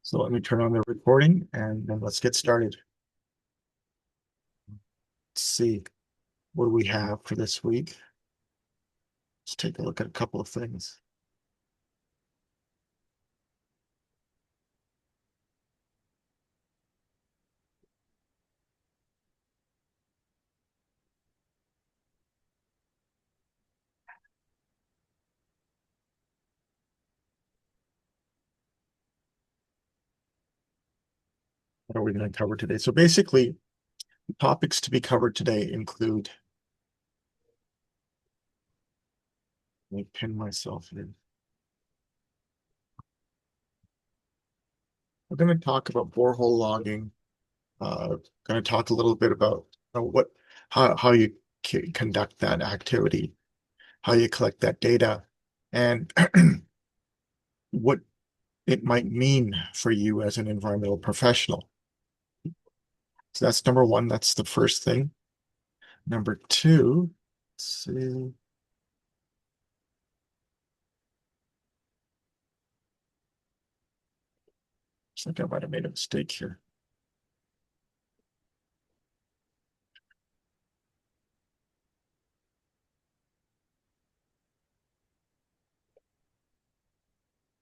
So let me turn on the recording and then let's get started. Let's see, what do we have for this week? Let's take a look at a couple of things. What are we going to cover today? So basically, the topics to be covered today include, let me pin myself in. We're going to talk about borehole logging. Going to talk a little bit about how you conduct that activity, how you collect that data, and what it might mean for you as an environmental professional. So that's number one. That's the first thing. Number two, let's see. Looks like I might have made a mistake here.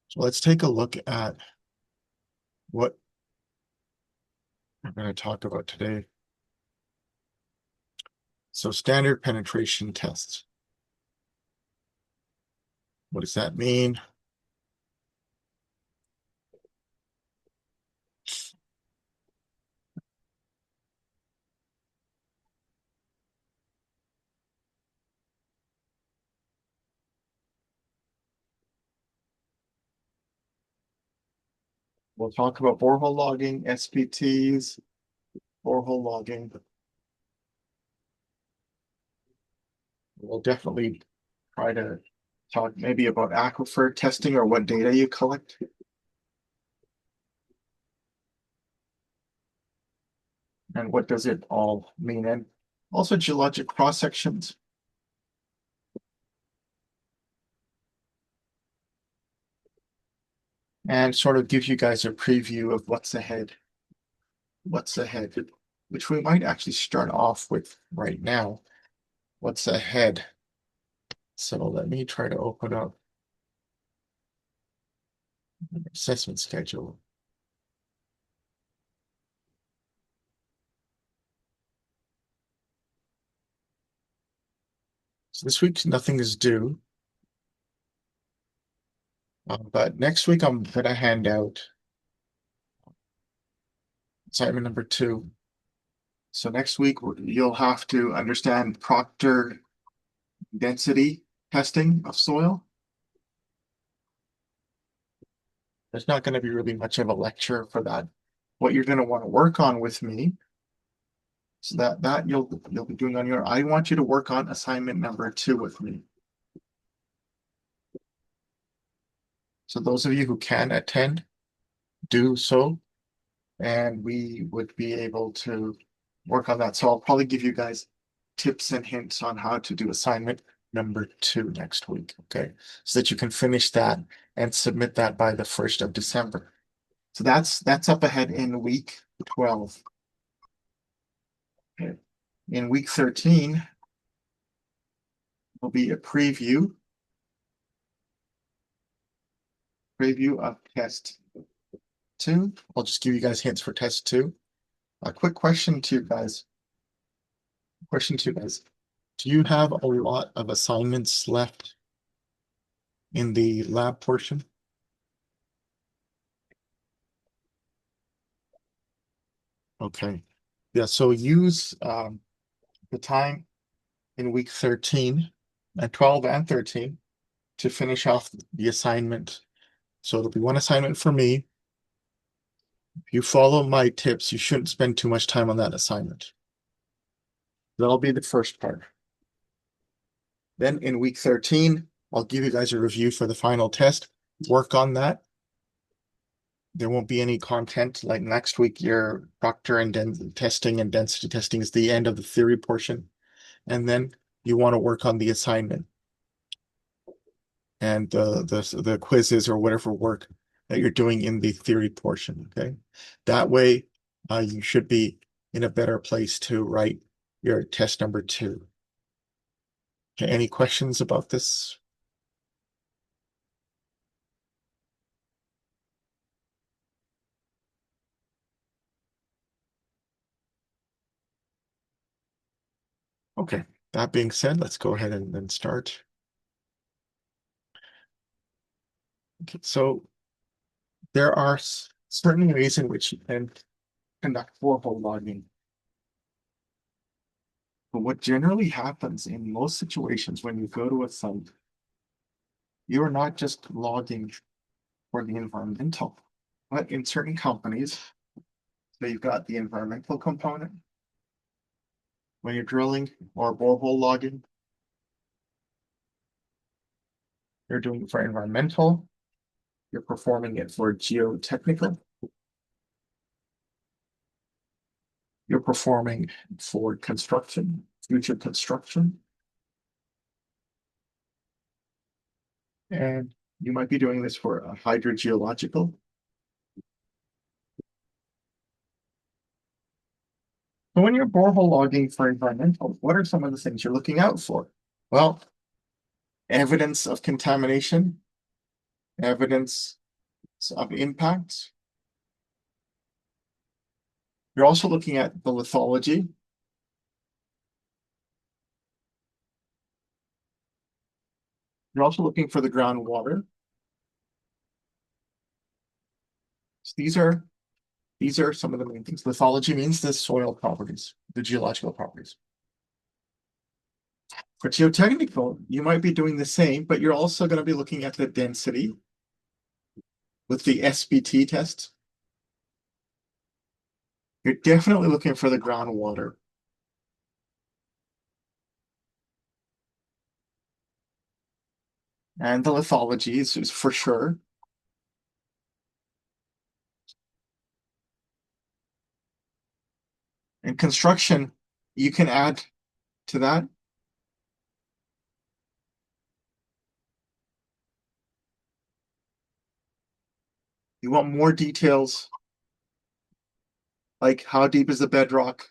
So let's take a look at what I'm going to talk about today. So standard penetration tests. What does that mean? We'll talk about borehole logging, SPTs, borehole logging. We'll definitely try to talk maybe about aquifer testing or what data you collect. And what does it all mean? And also geologic cross sections. And sort of give you guys a preview of what's ahead, which we might actually start off with right now. What's ahead? So let me try to open up an assessment schedule. So this week, nothing is due. But next week, I'm going to hand out assignment number 2. So next week, you'll have to understand Proctor density testing of soil. There's not going to be really much of a lecture for that. What you're going to want to work on with me, so that you'll be doing on your. I want you to work on assignment number 2 with me. So those of you who can attend, do so, and we would be able to work on that. So I'll probably give you guys tips and hints on how to do assignment number 2 next week, okay? So that you can finish that and submit that by the 1st of December. So that's up ahead in week 12. Okay. In week 13 will be a preview of test 2. I'll just give you guys hints for test 2. A quick question to you guys. Do you have a lot of assignments left in the lab portion? Okay. Yeah, so use the time in week 13 and 12 and 13 to finish off the assignment. So it'll be one assignment for me. If you follow my tips, you shouldn't spend too much time on that assignment. That'll be the first part. Then in week 13, I'll give you guys a review for the final test. Work on that. There won't be any content like next week. Your proctor and testing and density testing is the end of the theory portion. And then you want to work on the assignment and the quizzes or whatever work that you're doing in the theory portion, okay? That way, you should be in a better place to write your test number 2. Okay, any questions about this? Okay, that being said, let's go ahead and start. Okay, so there are certain ways in which you can conduct borehole logging. But what generally happens in most situations when you go to a site, you're not just logging for the environmental, but in certain companies, so you've got the environmental component when you're drilling or borehole logging. You're doing it for environmental, you're performing it for geotechnical, you're performing for construction, future construction, and you might be doing this for a hydrogeological. So when you're borehole logging for environmental, what are some of the things you're looking out for? Well, evidence of contamination, evidence of impacts. You're also looking at the lithology. You're also looking for the groundwater. So these are some of the main things. Lithology means the soil properties, the geological properties. For geotechnical, you might be doing the same, but you're also going to be looking at the density with the SBT test. You're definitely looking for the groundwater. And the lithology is for sure. In construction, you can add to that. You want more details, like how deep is the bedrock?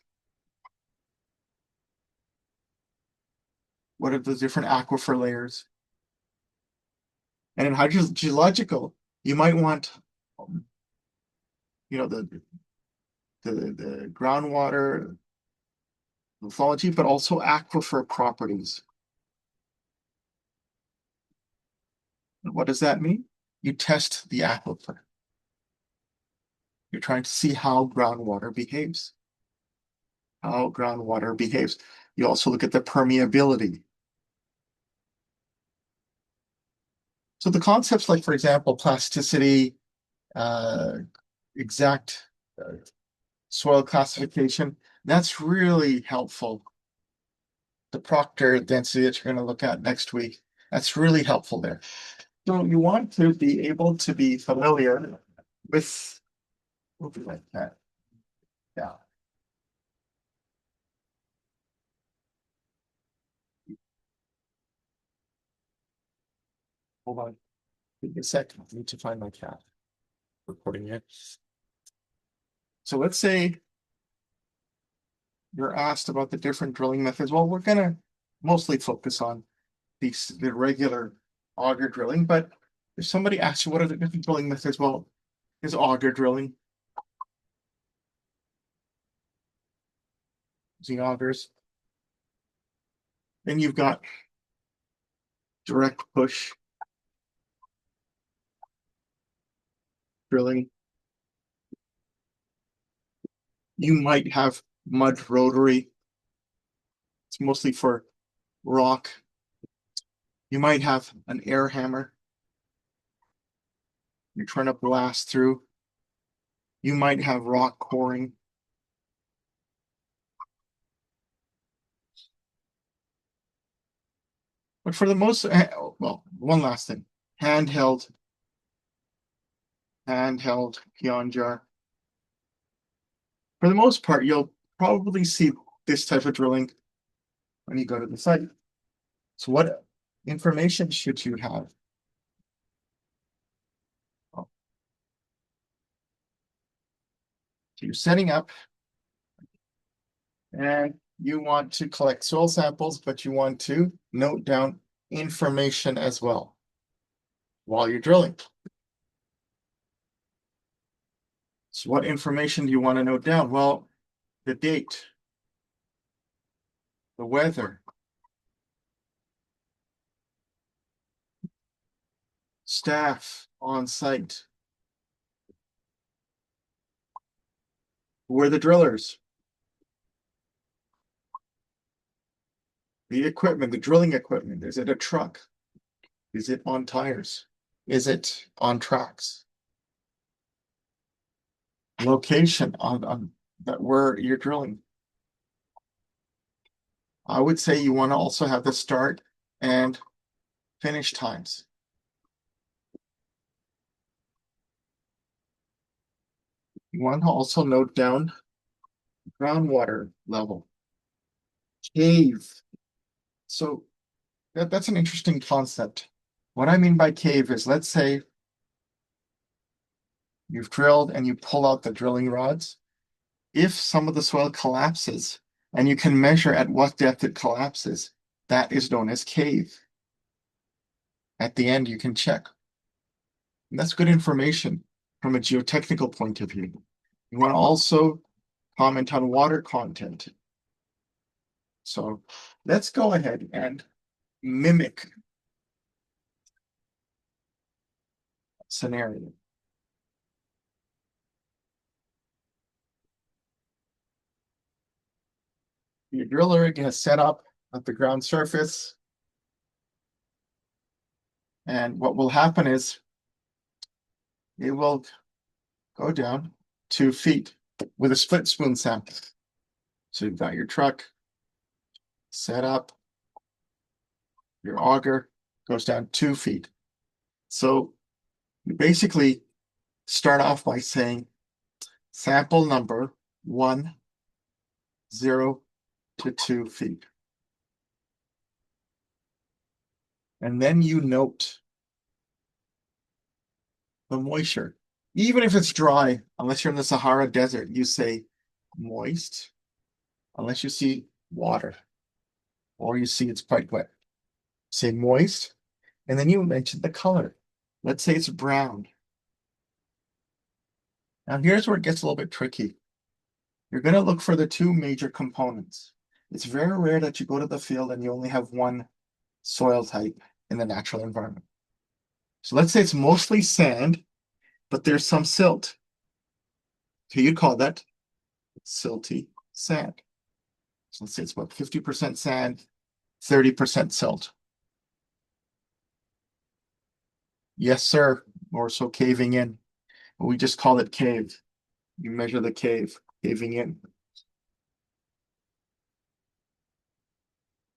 What are the different aquifer layers? And in hydrogeological, you might want, you know, the groundwater lithology, but also aquifer properties. And what does that mean? You test the aquifer. You're trying to see how groundwater behaves. How groundwater behaves. You also look at the permeability. So the concepts like, for example, plasticity, exact soil classification, that's really helpful. The Proctor density that you're going to look at next week, that's really helpful there. So you want to be able to be familiar with, like that. Yeah. Hold on. Give me a second. I need to find my cat. Recording it. So let's say you're asked about the different drilling methods. Well, we're going to mostly focus on the regular auger drilling, but if somebody asks you what are the different drilling methods, well, is auger drilling using augers. Then you've got direct push drilling. You might have mud rotary. It's mostly for rock. You might have an air hammer. You're trying to blast through. You might have rock coring. But for the most, well, one last thing, handheld peon jar. For the most part, you'll probably see this type of drilling when you go to the site. So what information should you have? So you're setting up and you want to collect soil samples, but you want to note down information as well while you're drilling. So what information do you want to note down? Well, the date, the weather, staff on site, who are the drillers, the equipment, the drilling equipment. Is it a truck? Is it on tires? Is it on tracks? Location on that where you're drilling. I would say you want to also have the start and finish times. You want to also note down groundwater level. Cave. So that's an interesting concept. What I mean by cave is, let's say you've drilled and you pull out the drilling rods. If some of the soil collapses and you can measure at what depth it collapses, that is known as cave. At the end, you can check. And that's good information from a geotechnical point of view. You want to also comment on water content. So let's go ahead and mimic scenario. Your drill rig has set up at the ground surface. And what will happen is it will go down 2 feet with a split spoon sample. So you've got your truck set up, your auger goes down 2 feet. So you basically start off by saying sample number 1, 0 to 2 feet. And then you note the moisture. Even if it's dry, unless you're in the Sahara Desert, you say moist, unless you see water or you see it's quite wet. Say moist, and then you mention the color. Let's say it's brown. Now here's where it gets a little bit tricky. You're going to look for the 2 major components. It's very rare that you go to the field and you only have one soil type in the natural environment. So let's say it's mostly sand, but there's some silt. So you'd call that silty sand. So let's say it's about 50% sand, 30% silt. Yes, sir. Or so caving in. We just call it cave. You measure the caving in.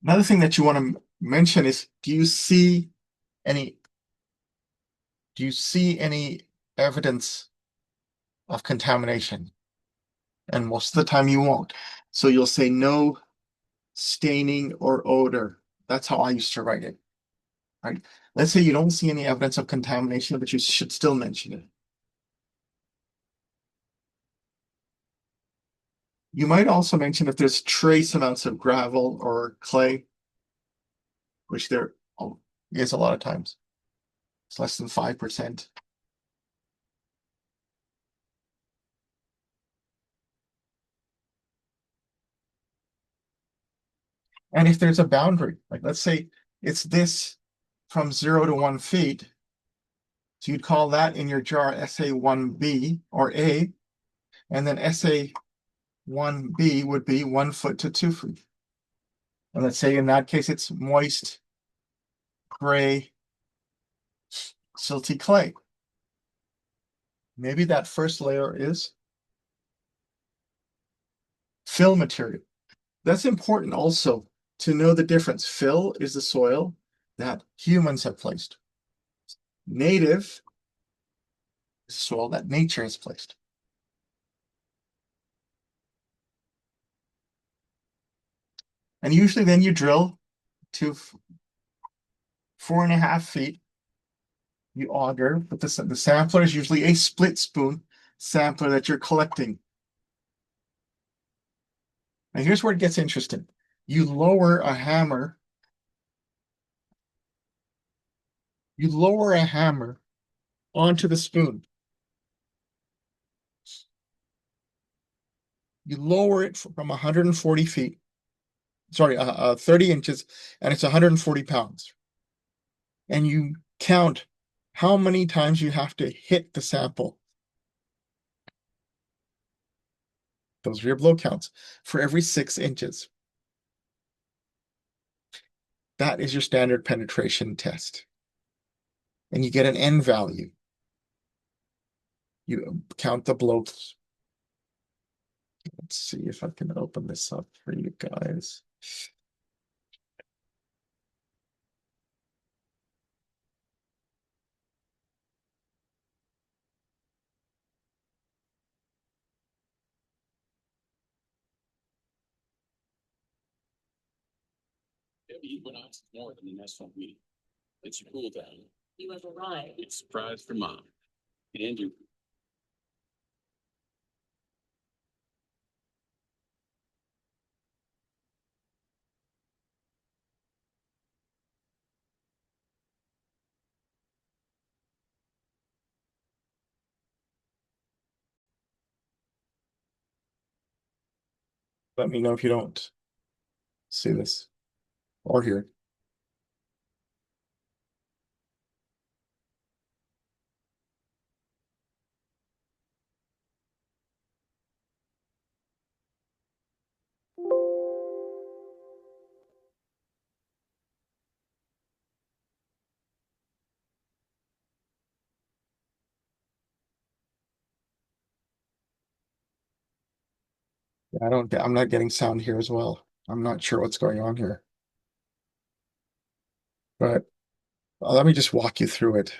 Another thing that you want to mention is, do you see any evidence of contamination? And most of the time you won't. So you'll say no staining or odor. That's how I used to write it. Right? Let's say you don't see any evidence of contamination, but you should still mention it. You might also mention if there's trace amounts of gravel or clay, which there is a lot of times. It's less than 5%. And if there's a boundary, like let's say it's this from 0 to 1 feet, so you'd call that in your jar SA1B or A, and then SA1B would be 1 foot to 2 feet. And let's say in that case it's moist, gray, silty clay. Maybe that first layer is fill material. That's important also to know the difference. Fill is the soil that humans have placed. Native is soil that nature has placed. And usually then you drill to 4.5 feet. You auger, but the sampler is usually a split spoon sampler that you're collecting And here's where it gets interesting. You lower a hammer, you lower a hammer onto the spoon. You lower it from 140 feet, sorry, 30 inches, and it's 140 pounds. And you count how many times you have to hit the sample. Those are your blow counts for every 6 inches. That is your standard penetration test. And you get an N value. You count the blows. Let's see if I can open this up for you guys. Equinox is more than a nest on me. It's your cool down. You have arrived. It's a surprise for mom. And you. Let me know if you don't see this or hear it. I'm not getting sound here as well. I'm not sure what's going on here. But let me just walk you through it.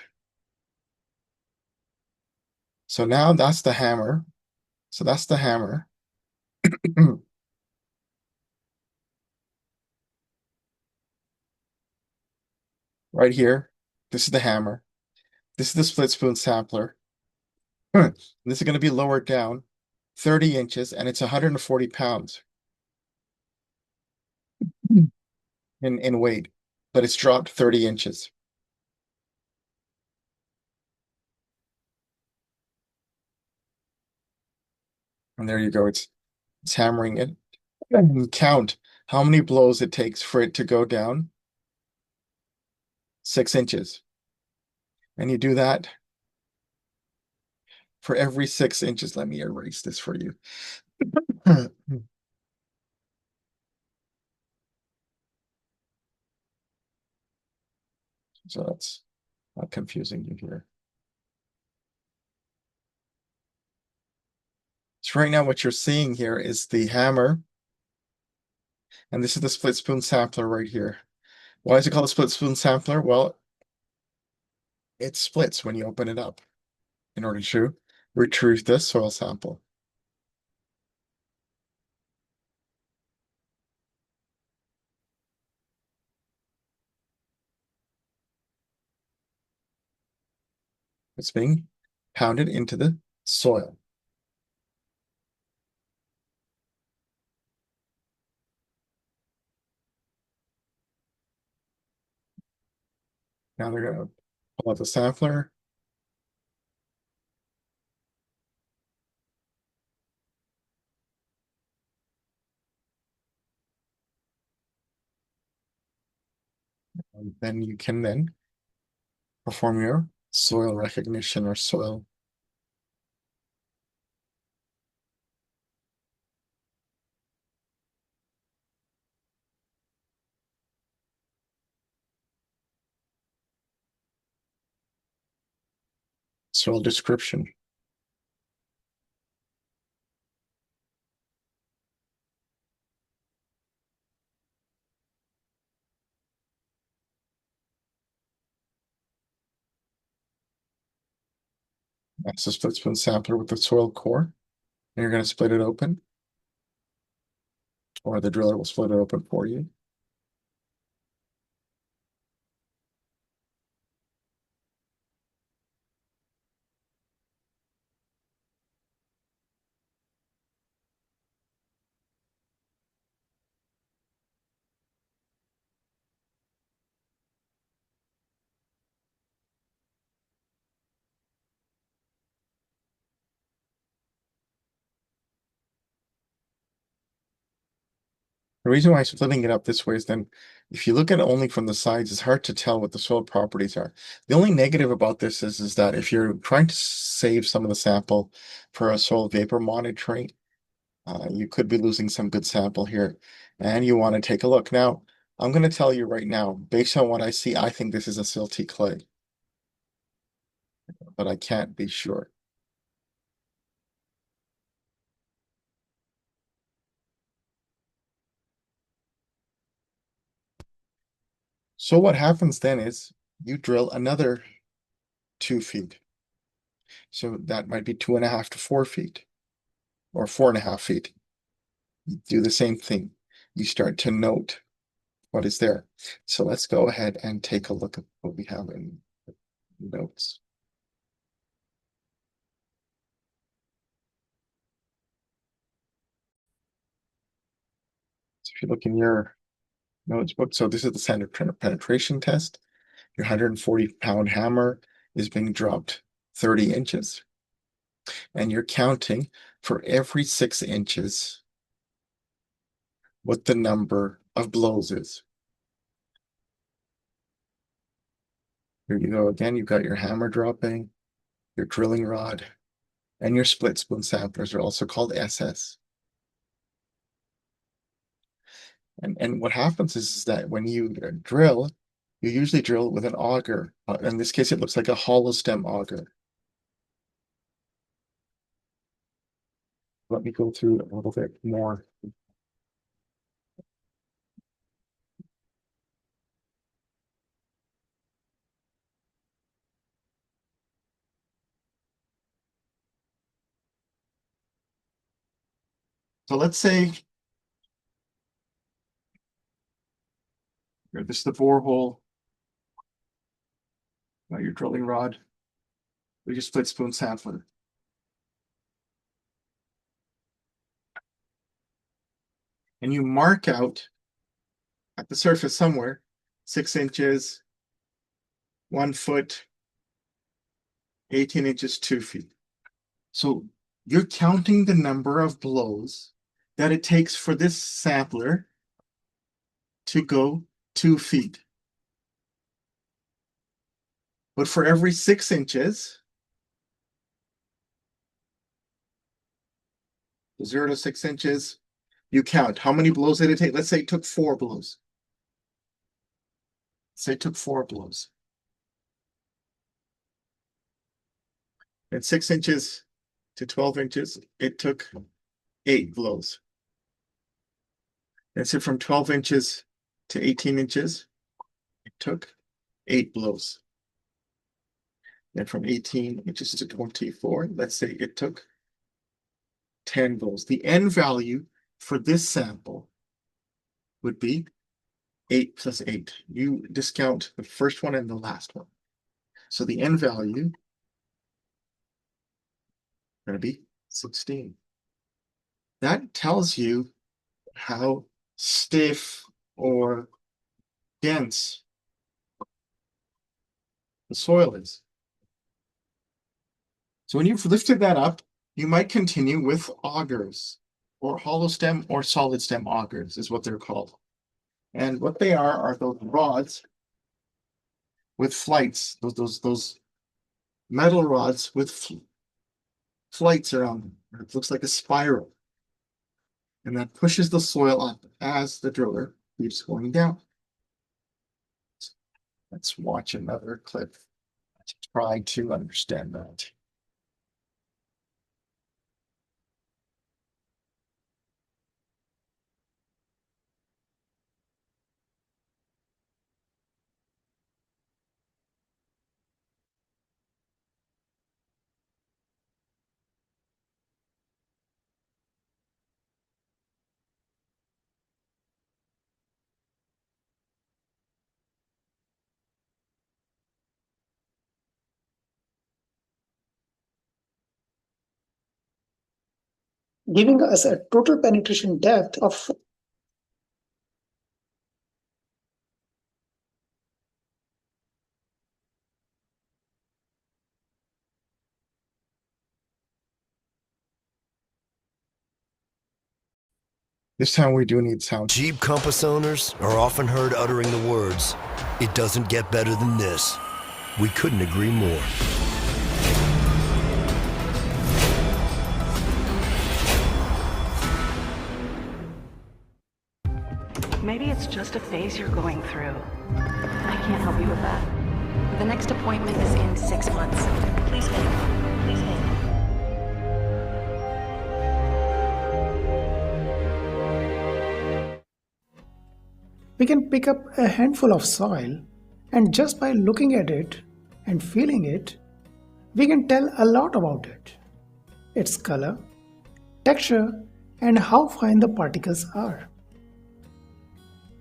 So now that's the hammer. So that's the hammer. Right here. This is the hammer. This is the split spoon sampler. This is going to be lowered down 30 inches and it's 140 pounds in weight, but it's dropped 30 inches. And there you go. It's hammering it. And count how many blows it takes for it to go down 6 inches. And you do that for every 6 inches. Let me erase this for you. So that's not confusing you here. So right now what you're seeing here is the hammer. And this is the split spoon sampler right here. Why is it called a split spoon sampler? Well, it splits when you open it up in order to retrieve this soil sample. It's being pounded into the soil. Now they're going to pull out the sampler. And then you can then perform your soil recognition or soil. Soil description. That's the split spoon sampler with the soil core. And you're going to split it open, or the driller will split it open for you. The reason why I'm splitting it up this way is then if you look at it only from the sides, it's hard to tell what the soil properties are. The only negative about this is that if you're trying to save some of the sample for a soil vapor monitoring, you could be losing some good sample here, and you want to take a look. Now, I'm going to tell you right now, based on what I see, I think this is a silty clay, but I can't be sure. So what happens then is you drill another 2 feet. So that might be 2.5 to 4 feet or 4.5 feet. You do the same thing. You start to note what is there. So let's go ahead and take a look at what we have in notes. So if you look in your notes book, so this is the standard penetration test. Your 140-pound hammer is being dropped 30 inches, and you're counting for every 6 inches what the number of blows is. Here you go again. You've got your hammer dropping, your drilling rod, and your split spoon samplers are also called SS. And what happens is that when you drill, you usually drill with an auger. In this case, it looks like a hollow stem auger. Let me go through a little bit more. So let's say this is the borehole, your drilling rod, with your split spoon sampler. And you mark out at the surface somewhere 6 inches, 1 foot, 18 inches, 2 feet. So you're counting the number of blows that it takes for this sampler to go 2 feet. But for every 6 inches, 0 to 6 inches, you count how many blows did it take. Let's say it took 4 blows. Say it took 4 blows. And 6 inches to 12 inches, it took 8 blows. And so from 12 inches to 18 inches, it took 8 blows. And from 18 inches to 24, let's say it took 10 blows. The end value for this sample would be 8 plus 8. You discount the first one and the last one. So the end value is going to be 16. That tells you how stiff or dense the soil is. So when you've lifted that up, you might continue with augers, or hollow stem or solid stem augers is what they're called. And what they are those rods with flights, those metal rods with flights around them. It looks like a spiral. And that pushes the soil up as the driller keeps going down. Let's watch another clip to try to understand that. giving us a total penetration depth of This time we do need sound. Jeep Compass owners are often heard uttering the words, "It doesn't get better than this." We couldn't agree more. Maybe it's just a phase you're going through. I can't help you with that. The next appointment is in 6 months. Please hold. Please hold. We can pick up a handful of soil, and just by looking at it and feeling it, we can tell a lot about it. Its color, texture, and how fine the particles are.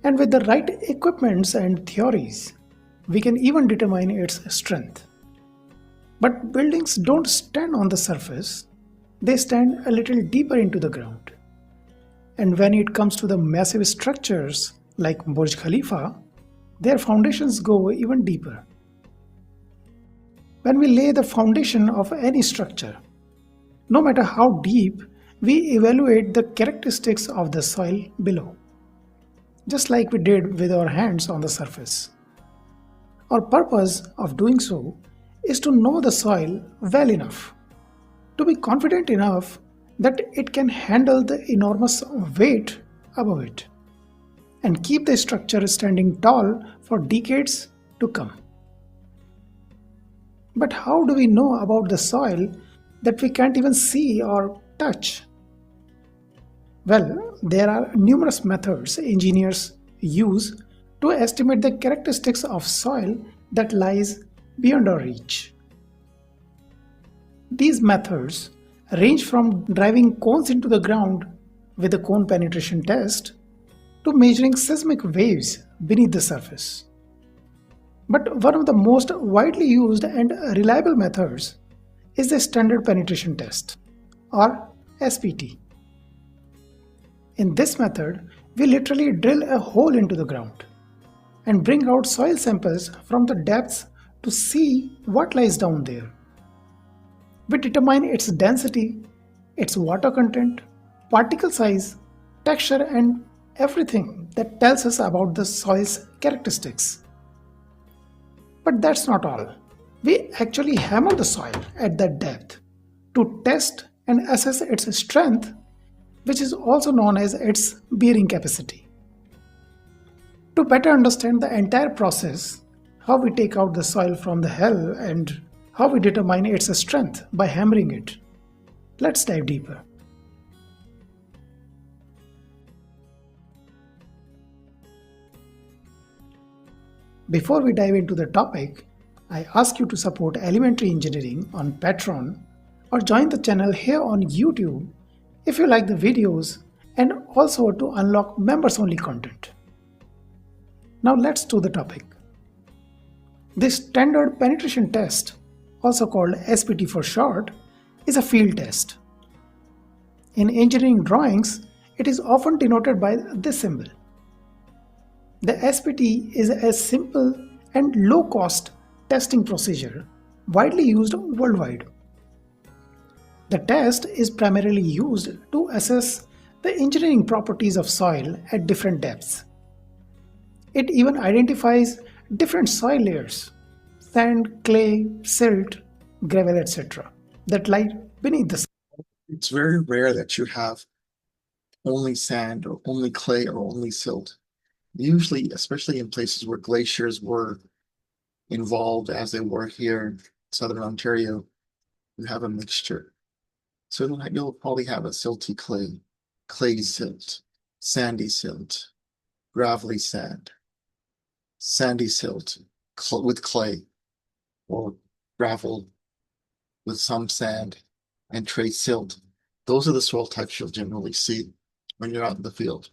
And with the right equipments and theories, we can even determine its strength. But buildings don't stand on the surface, they stand a little deeper into the ground. And when it comes to the massive structures like Burj Khalifa, their foundations go even deeper. When we lay the foundation of any structure, no matter how deep, we evaluate the characteristics of the soil below, just like we did with our hands on the surface. Our purpose of doing so is to know the soil well enough, to be confident enough that it can handle the enormous weight above it, and keep the structure standing tall for decades to come. But how do we know about the soil that we can't even see or touch? Well, there are numerous methods engineers use to estimate the characteristics of soil that lies beyond our reach. These methods range from driving cones into the ground with a cone penetration test to measuring seismic waves beneath the surface. But one of the most widely used and reliable methods is the standard penetration test, or SPT. In this method, we literally drill a hole into the ground and bring out soil samples from the depths to see what lies down there. We determine its density, its water content, particle size, texture, and everything that tells us about the soil's characteristics. But that's not all. We actually hammer the soil at that depth to test and assess its strength, which is also known as its bearing capacity. To better understand the entire process, how we take out the soil from the hell and how we determine its strength by hammering it, let's dive deeper. Before we dive into the topic, I ask you to support elementary engineering on Patreon or join the channel here on YouTube if you like the videos, and also to unlock members-only content. Now let's do the topic. This standard penetration test, also called SPT for short, is a field test. In engineering drawings, it is often denoted by this symbol. The SPT is a simple and low-cost testing procedure widely used worldwide. The test is primarily used to assess the engineering properties of soil at different depths. It even identifies different soil layers, sand, clay, silt, gravel, etc., that lie beneath the soil. It's very rare that you have only sand or only clay or only silt. Usually, especially in places where glaciers were involved as they were here in southern Ontario, you have a mixture. So you'll probably have a silty clay, clay silt, sandy silt, gravelly sand, sandy silt with clay, or gravel with some sand, and trace silt. Those are the soil types you'll generally see when you're out in the field.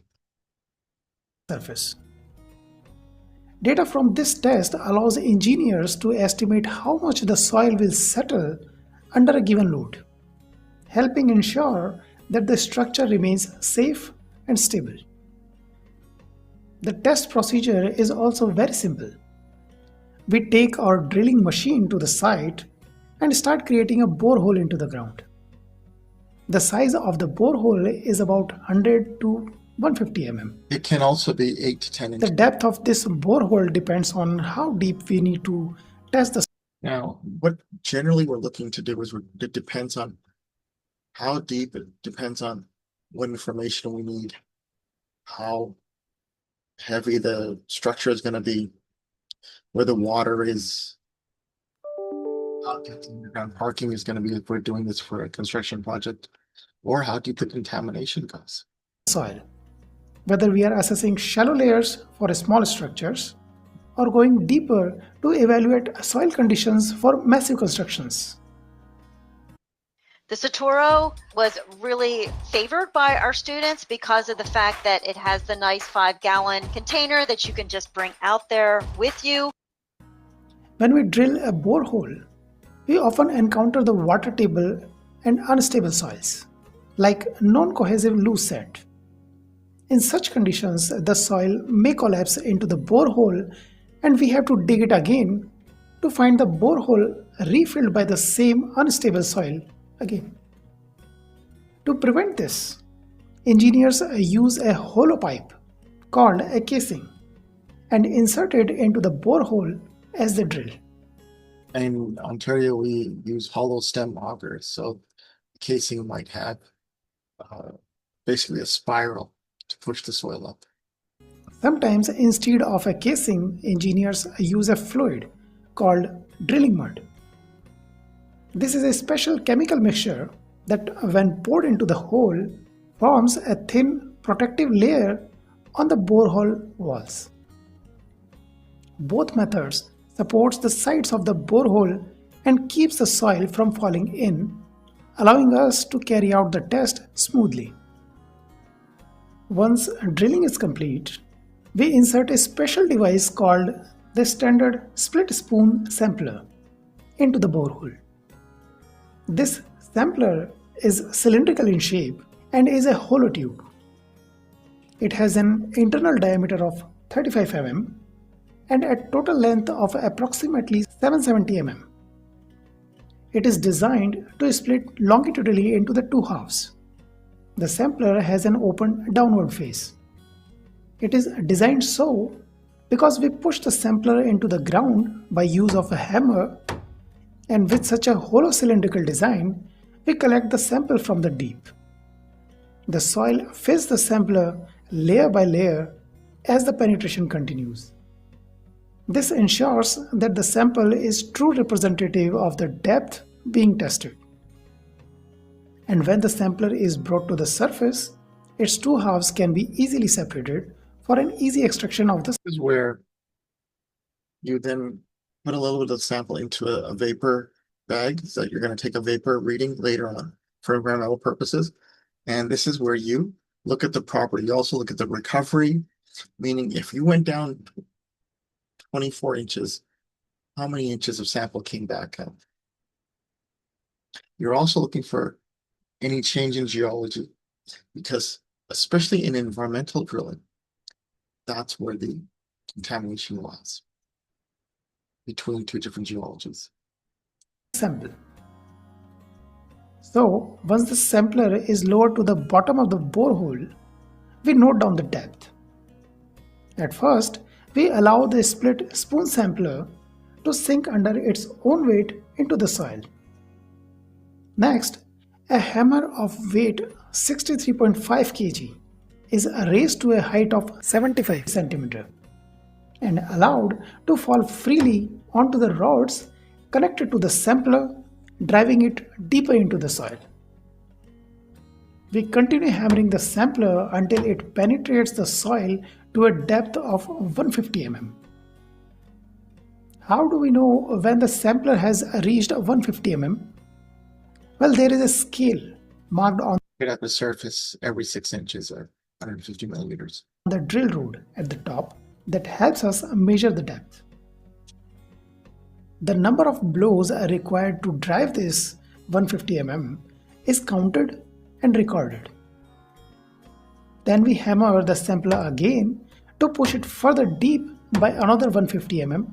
Surface. Data from this test allows engineers to estimate how much the soil will settle under a given load, helping ensure that the structure remains safe and stable. The test procedure is also very simple. We take our drilling machine to the site and start creating a borehole into the ground. The size of the borehole is about 100 to 150 mm. It can also be 8 to 10 The inches. depth of this borehole depends on how deep we need to test the. Now, what generally we're looking to do is it depends on how deep, it depends on what information we need, how heavy the structure is going to be, where the water is, how deep the underground parking is going to be if we're doing this for a construction project, or how deep the contamination goes. Soil, whether we are assessing shallow layers for small structures or going deeper to evaluate soil conditions for massive constructions. The Satoro was really favored by our students because of the fact that it has the nice 5-gallon container that you can just bring out there with you. When we drill a borehole, we often encounter the water table and unstable soils, like non-cohesive loose sand. In such conditions, the soil may collapse into the borehole and we have to dig it again to find the borehole refilled by the same unstable soil again. To prevent this, engineers use a hollow pipe called a casing and insert it into the borehole as they drill. In Ontario, we use hollow stem augers, so the casing might have basically a spiral to push the soil up. Sometimes instead of a casing, engineers use a fluid called drilling mud. This is a special chemical mixture that, when poured into the hole, forms a thin protective layer on the borehole walls. Both methods supports the sides of the borehole and keeps the soil from falling in, allowing us to carry out the test smoothly. Once drilling is complete, we insert a special device called the standard split spoon sampler into the borehole. This sampler is cylindrical in shape and is a hollow tube. It has an internal diameter of 35 mm and a total length of approximately 770 mm. It is designed to split longitudinally into the two halves. The sampler has an open downward face. It is designed so because we push the sampler into the ground by use of a hammer, and with such a hollow cylindrical design, we collect the sample from the deep. The soil fills the sampler layer by layer as the penetration continues. This ensures that the sample is true representative of the depth being tested. And when the sampler is brought to the surface, its two halves can be easily separated for an easy extraction of the. This is where you then put a little bit of sample into a vapor bag, so that you're going to take a vapor reading later on for environmental purposes. And this is where you look at the property. You also look at the recovery, meaning if you went down 24 inches, how many inches of sample came back up? You're also looking for any change in geology, because especially in environmental drilling, that's where the contamination lies between two different geologies. Sample. So once the sampler is lowered to the bottom of the borehole, we note down the depth. At first, we allow the split spoon sampler to sink under its own weight into the soil. Next, a hammer of weight 63.5 kg is raised to a height of 75 cm and allowed to fall freely onto the rods connected to the sampler, driving it deeper into the soil. We continue hammering the sampler until it penetrates the soil to a depth of 150 mm. How do we know when the sampler has reached 150 mm? Well, there is a scale marked on At the surface every 6 inches or 150 millimeters. the drill road at the top that helps us measure the depth. The number of blows required to drive this 150 mm is counted and recorded. Then we hammer the sampler again to push it further deep by another 150 mm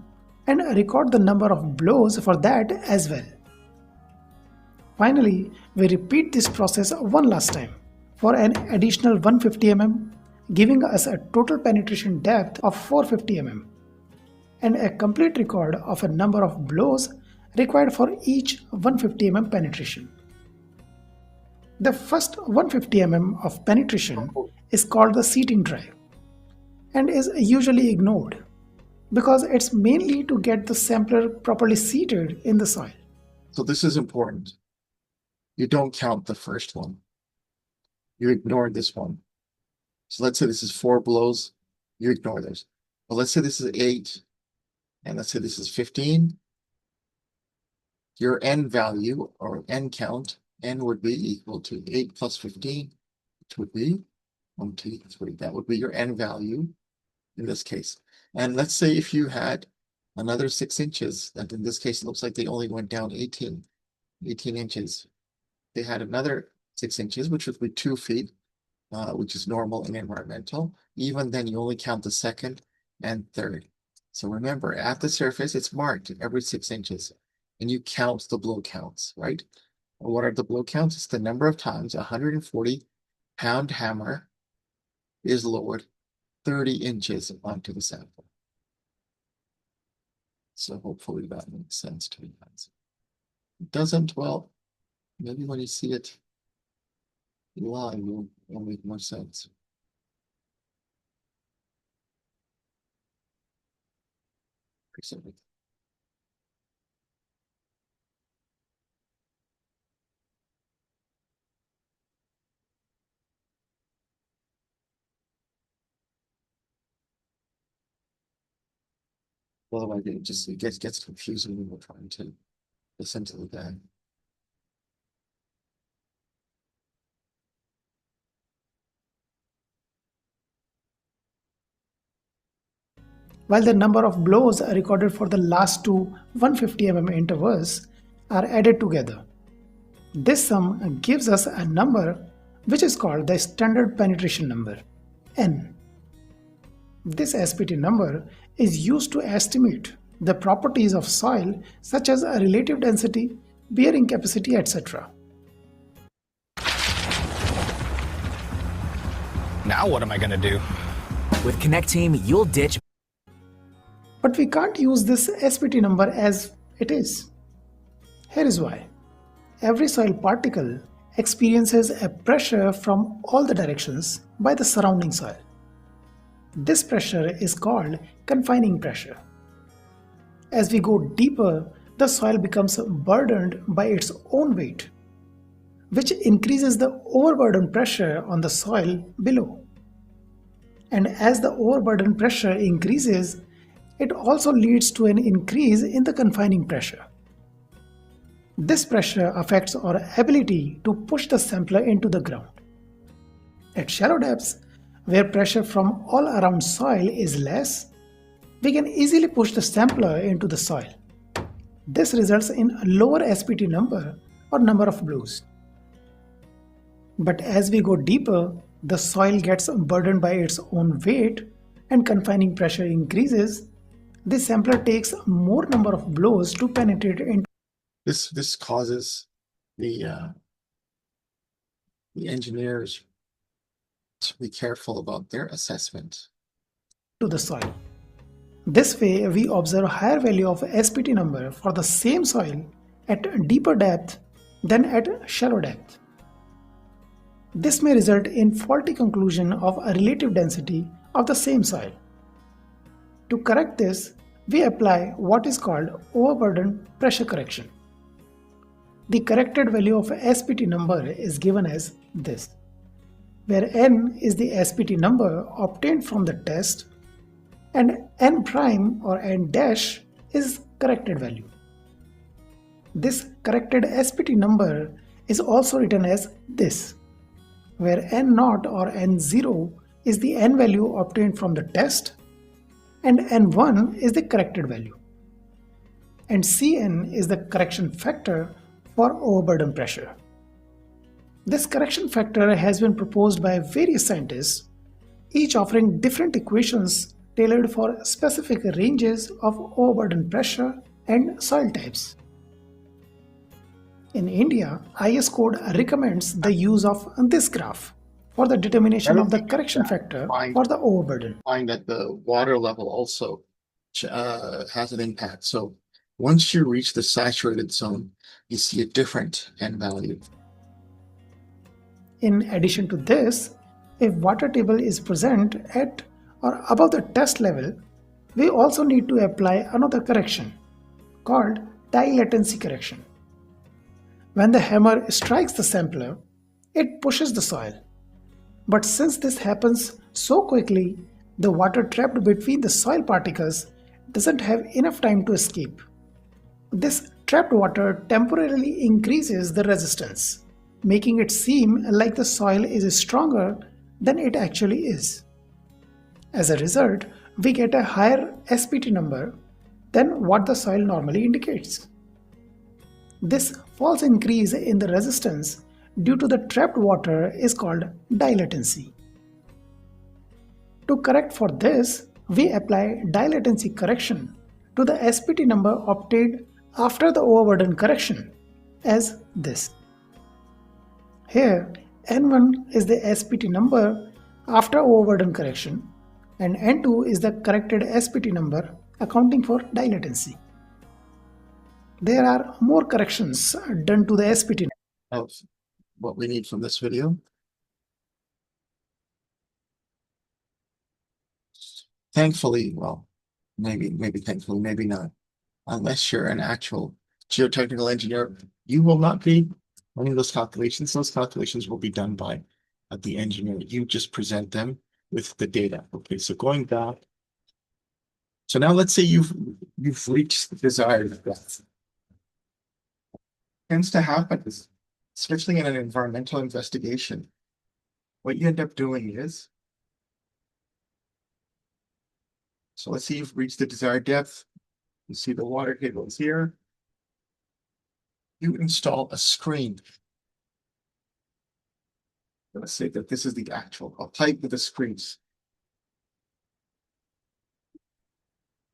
and record the number of blows for that as well. Finally, we repeat this process one last time for an additional 150 mm giving us a total penetration depth of 450 mm and a complete record of a number of blows required for each 150 mm penetration. The first 150 mm of penetration is called the seating drive and is usually ignored because it's mainly to get the sampler properly seated in the soil. So this is important. You don't count the first one. You ignore this one. So let's say this is 4 blows, you ignore this. But let's say this is 8, and let's say this is 15. Your n value, or n count, n would be equal to 8 plus 15, which would be 1, 2, 3. That would be your n value in this case. And let's say if you had another 6 inches, that in this case it looks like they only went down 18 inches. They had another 6 inches, which would be 2 feet, which is normal and environmental. Even then, you only count the second and third. So remember, at the surface, it's marked every 6 inches, and you count the blow counts, right? And what are the blow counts? It's the number of times a 140-pound hammer is lowered 30 inches onto the sample. So hopefully that makes sense to you guys. It doesn't, well, maybe when you see it live, it'll make more sense. Recently. Otherwise, it gets confusing when we're trying to listen to the guy. While the number of blows recorded for the last two 150 mm intervals are added together. This sum gives us a number which is called the standard penetration number, N. This SPT number is used to estimate the properties of soil such as a relative density, bearing capacity, etc. Now what am I gonna do? With Connect Team, you'll ditch. But we can't use this SPT number as it is. Here is why. Every soil particle experiences a pressure from all the directions by the surrounding soil. This pressure is called confining pressure. As we go deeper, the soil becomes burdened by its own weight, which increases the overburden pressure on the soil below. And as the overburden pressure increases, it also leads to an increase in the confining pressure. This pressure affects our ability to push the sampler into the ground. At shallow depths, where pressure from all around soil is less, we can easily push the sampler into the soil. This results in a lower SPT number or number of blows. But as we go deeper, the soil gets burdened by its own weight and confining pressure increases. The sampler takes more number of blows to penetrate into. This causes the engineers to be careful about their assessment To the soil. This way, we observe higher value of SPT number for the same soil at deeper depth than at shallow depth. This may result in faulty conclusion of a relative density of the same soil. To correct this, we apply what is called overburden pressure correction. The corrected value of SPT number is given as this, where N is the SPT number obtained from the test and N prime or N dash is corrected value. This corrected SPT number is also written as this, where N naught or N0 is the N value obtained from the test and N1 is the corrected value, and Cn is the correction factor for overburden pressure. This correction factor has been proposed by various scientists, each offering different equations tailored for specific ranges of overburden pressure and soil types. In India, IS code recommends the use of this graph for the determination of the Relative to correction that, factor find for the overburden. that the water level also has an impact. So once you reach the saturated zone, you see a different N value. In addition to this, if water table is present at or above the test level, we also need to apply another correction called tie latency correction. When the hammer strikes the sampler, it pushes the soil. But since this happens so quickly, the water trapped between the soil particles doesn't have enough time to escape. This trapped water temporarily increases the resistance, making it seem like the soil is stronger than it actually is. As a result, we get a higher SPT number than what the soil normally indicates. This false increase in the resistance due to the trapped water is called dilatancy. To correct for this, we apply dilatancy correction to the SPT number obtained after the overburden correction as this. Here, N1 is the SPT number after overburden correction and N2 is the corrected SPT number accounting for dilatancy. There are more corrections done to the SPT Of what we need from this video. Thankfully, well, maybe thankfully, maybe not. Unless you're an actual geotechnical engineer, you will not be running those calculations. Those calculations will be done by the engineer. You just present them with the data. Okay, so going back. So now let's say you've reached the desired depth. Tends to happen is, especially in an environmental investigation, what you end up doing is, so let's say you've reached the desired depth. You see the water table is here. You install a screen. Let's say that this is the actual pipe with the screens.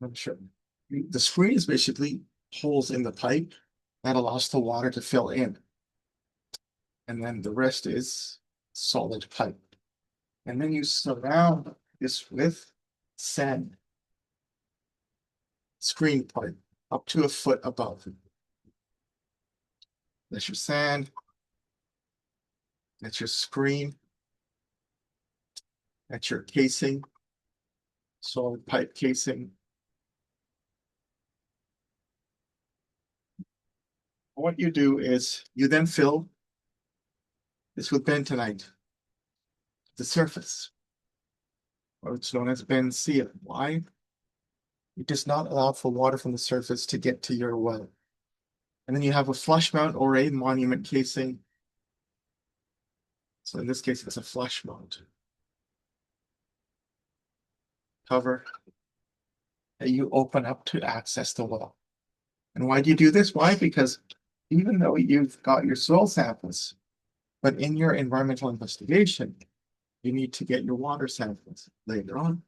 I'm sure. The screen is basically holes in the pipe that allows the water to fill in. And then the rest is solid pipe. And then you surround this with sand. Screen pipe up to a foot above. That's your sand. That's your screen. That's your casing. Solid pipe casing. What you do is you then fill this with bentonite, the surface, or it's known as benzene. Why? It does not allow for water from the surface to get to your well. And then you have a flush mount or a monument casing. So in this case, it's a flush mount. Cover that you open up to access the well. And why do you do this? Why? Because even though you've got your soil samples, but in your environmental investigation, you need to get your water samples later on.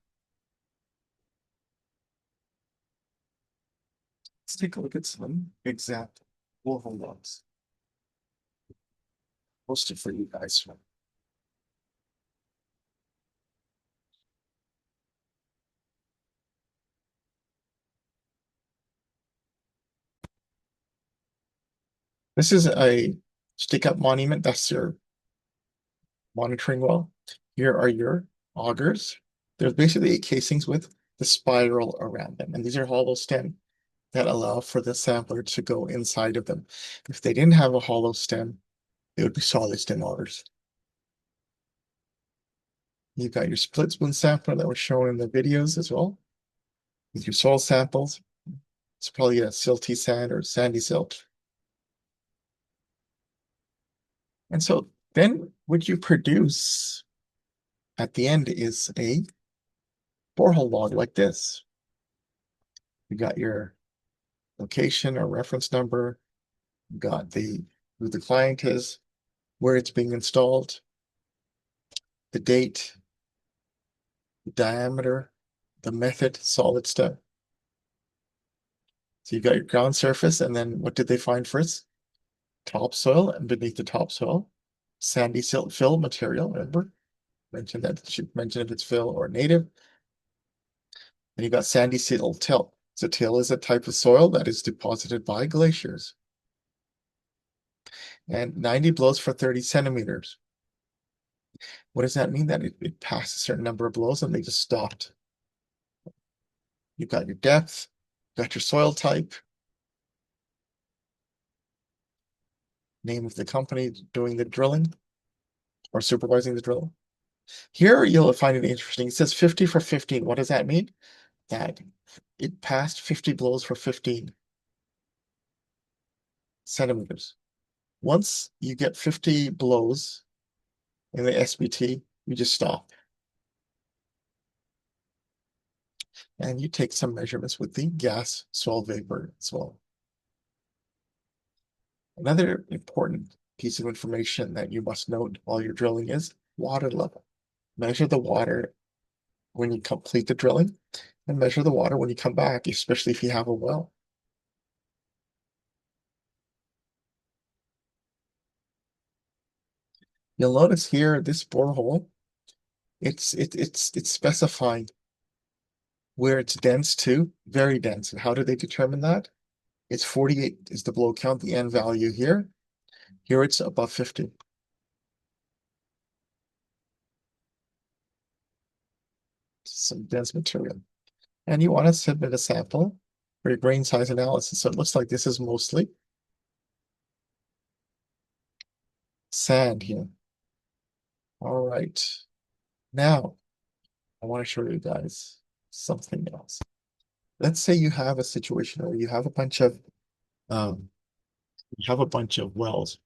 Let's take a look at some exact borehole logs. Posted for you guys. This is a stick-up monument. That's your monitoring well. Here are your augers. There's basically casings with the spiral around them. And these are hollow stem that allow for the sampler to go inside of them. If they didn't have a hollow stem, they would be solid stem augers. You've got your split spoon sampler that was shown in the videos as well. With your soil samples. It's probably a silty sand or sandy silt. And so then what you produce at the end is a borehole log like this. You got your location or reference number, you got who the client is, where it's being installed, the date, the diameter, the method, solid step. So you got your ground surface, and then what did they find first? Topsoil, and beneath the topsoil, sandy silt fill material, remember? mention that, should mention if it's fill or native. And you got sandy sill till. So till is a type of soil that is deposited by glaciers. And 90 blows for 30 centimeters. What does that mean? That it passed a certain number of blows and they just stopped. You've got your depth, got your soil type, name of the company doing the drilling or supervising the drilling. Here you'll find it interesting. It says 50 for 15. What does that mean? That it passed 50 blows for 15 centimeters. Once you get 50 blows in the SBT, you just stop. And you take some measurements with the gas soil vapor as well. Another important piece of information that you must note while you're drilling is water level. Measure the water when you complete the drilling and measure the water when you come back, especially if you have a well. You'll notice here, this borehole, it's specifying where it's dense to, very dense. And how do they determine that? It's 48 is the blow count, the N value here. Here it's above 50. Some dense material. And you want to submit a sample for your grain size analysis. So it looks like this is mostly sand here. All right. Now, I want to show you guys something else. Let's say you have a situation where you have a bunch of wells,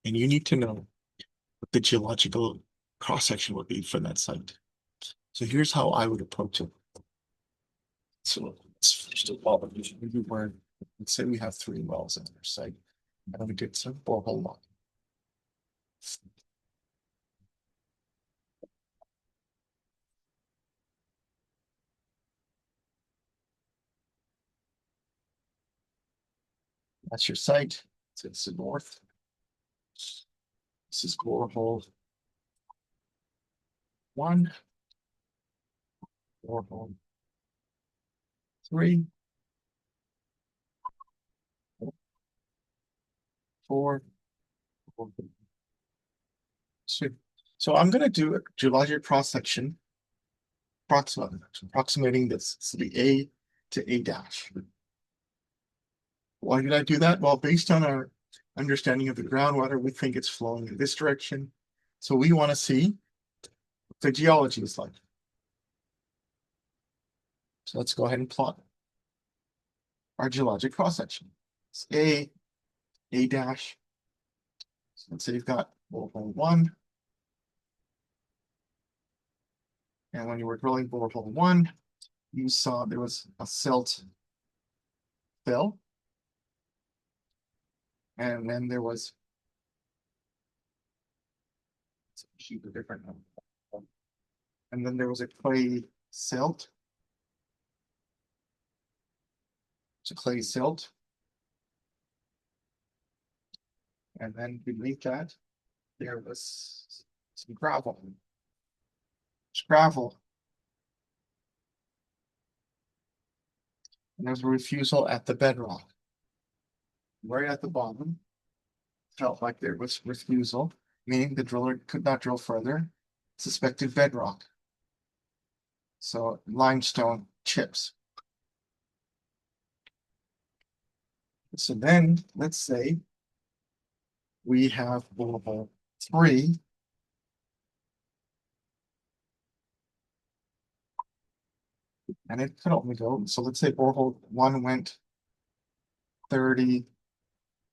and you need to know what the geological cross-section would be for that site. So here's how I would approach it. So first of all, let's say we have 3 wells on our site, and we did some borehole logging. That's your site. So it's the north. This is borehole 1, borehole 3, 4, 5. So I'm going to do a geologic cross section approximating this. So the A to A dash. Why did I do that? Well, based on our understanding of the groundwater, we think it's flowing in this direction. So we want to see what the geology is like. So let's go ahead and plot our geologic cross section. It's A dash. So let's say you've got borehole 1. And when you were drilling borehole 1, you saw there was a silt fill. And then there was a different number. And then there was a clay silt. It's a clay silt. And then beneath that, there was some gravel. It's gravel. And there's a refusal at the bedrock. Right at the bottom, felt like there was refusal, meaning the driller could not drill further. Suspected bedrock. So limestone chips. So then let's say we have borehole 3. And it could only go, so let's say borehole 1 went 30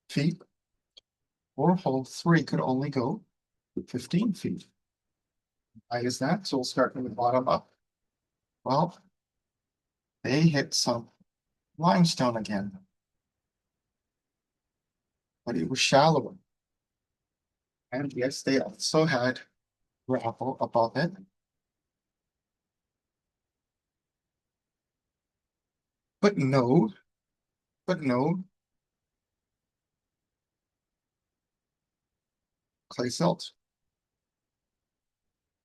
feet. Borehole 3 could only go 15 feet. Why is that? So we'll start from the bottom up. Well, they hit some limestone again, but it was shallower. And yes, they also had gravel above it. But no, clay silt.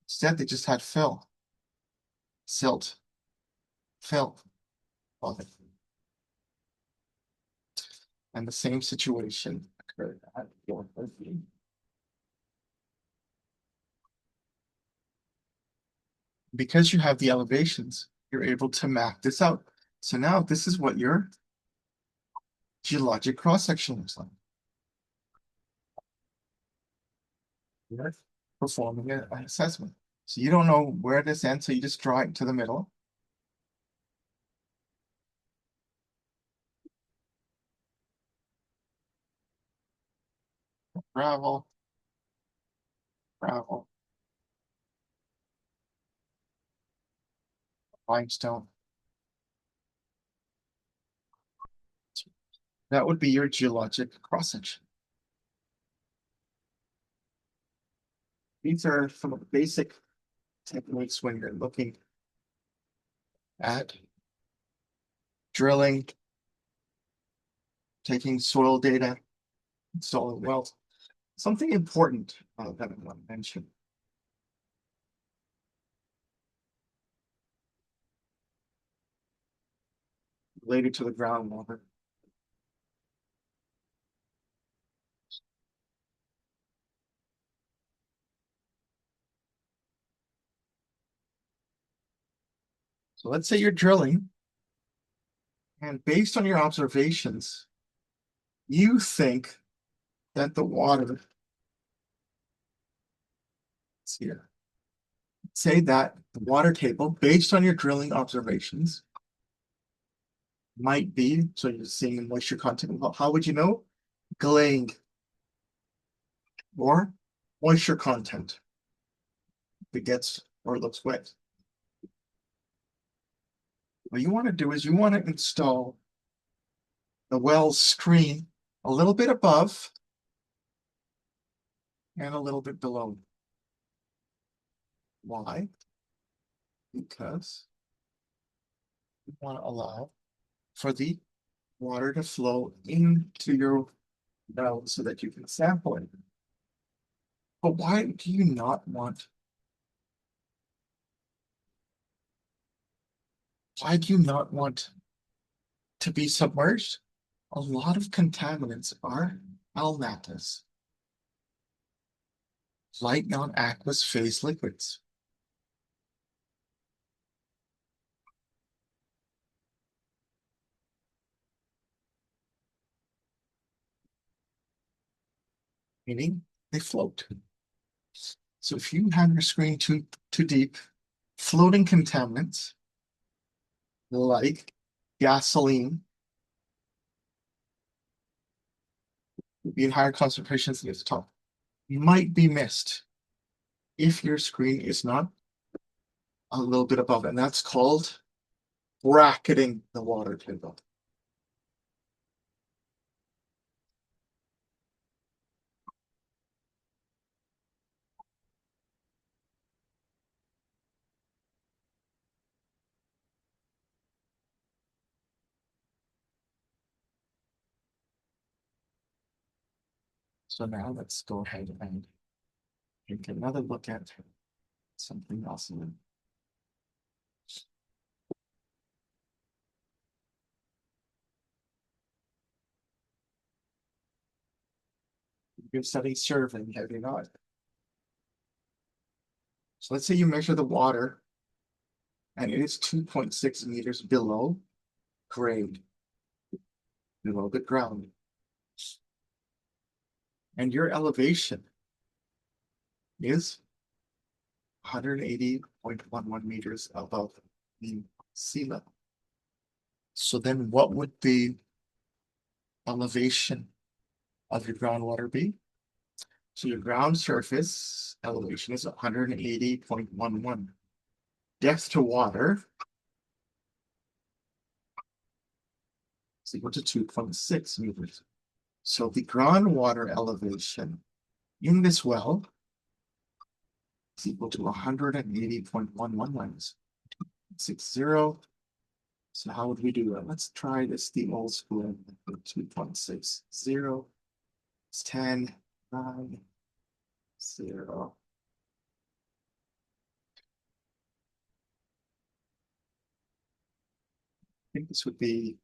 Instead, they just had fill, silt, fill. And the same situation occurred at your birthday. Because you have the elevations, you're able to map this out. So now this is what your geologic cross-section looks like. You're performing an assessment. So you don't know where this ends, so you just draw it to the middle. Gravel, gravel, limestone. That would be your geologic cross-section. These are some of the basic techniques when you're looking at drilling, taking soil data, soil wells. Something important that I want to mention. Related to the groundwater. So let's say you're drilling, and based on your observations, you think that the water, let's see here, say that the water table, based on your drilling observations, might be, so you're seeing moisture content. How would you know? Glaying or moisture content. If it gets or it looks wet. What you want to do is you want to install the well screen a little bit above and a little bit below. Why? Because you want to allow for the water to flow into your well so that you can sample it. But why do you not want? Why do you not want to be submerged? A lot of contaminants are alnatas, light non-aqueous phase liquids. Meaning they float. So if you have your screen too deep, floating contaminants like gasoline would be in higher concentrations than the top. You might be missed if your screen is not a little bit above, and that's called bracketing the water table. So now let's go ahead and take another look at something else. You've studied surveying, have you not? So let's say you measure the water and it is 2.6 meters below grade, below the ground. And your elevation is 180.11 meters above the sea level. So then what would the elevation of your groundwater be? So your ground surface elevation is 180.11. Depth to water is equal to 2.6 meters. So the groundwater elevation in this well is equal to 180.11 minus 60. So how would we do that? Let's try this the old school. 2.60. It's 10, 9, 0. I think this would be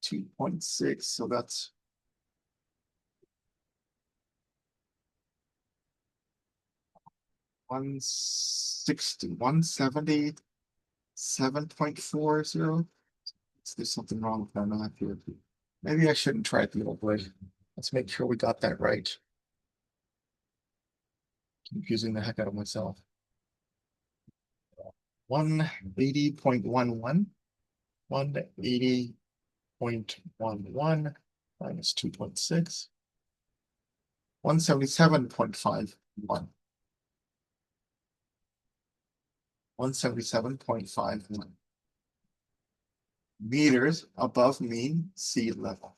2.6, so that's 160, 170, 7.40. There's something wrong with my math here. Maybe I shouldn't try it the old way. Let's make sure we got that right. Confusing the heck out of myself. 180.11, 180.11 minus 2.6, 177.51. 177.51 meters above mean sea level.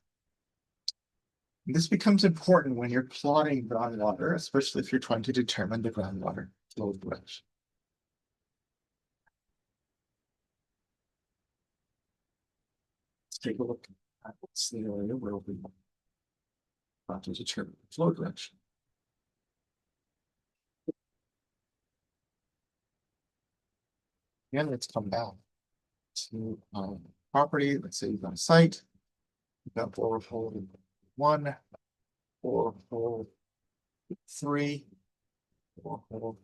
And this becomes important when you're plotting groundwater, especially if you're trying to determine the groundwater flow direction. Let's take a look at what scenario where we want to determine the flow direction. Again, let's come down to property. Let's say you've got a site. You've got borehole 1, borehole 3, borehole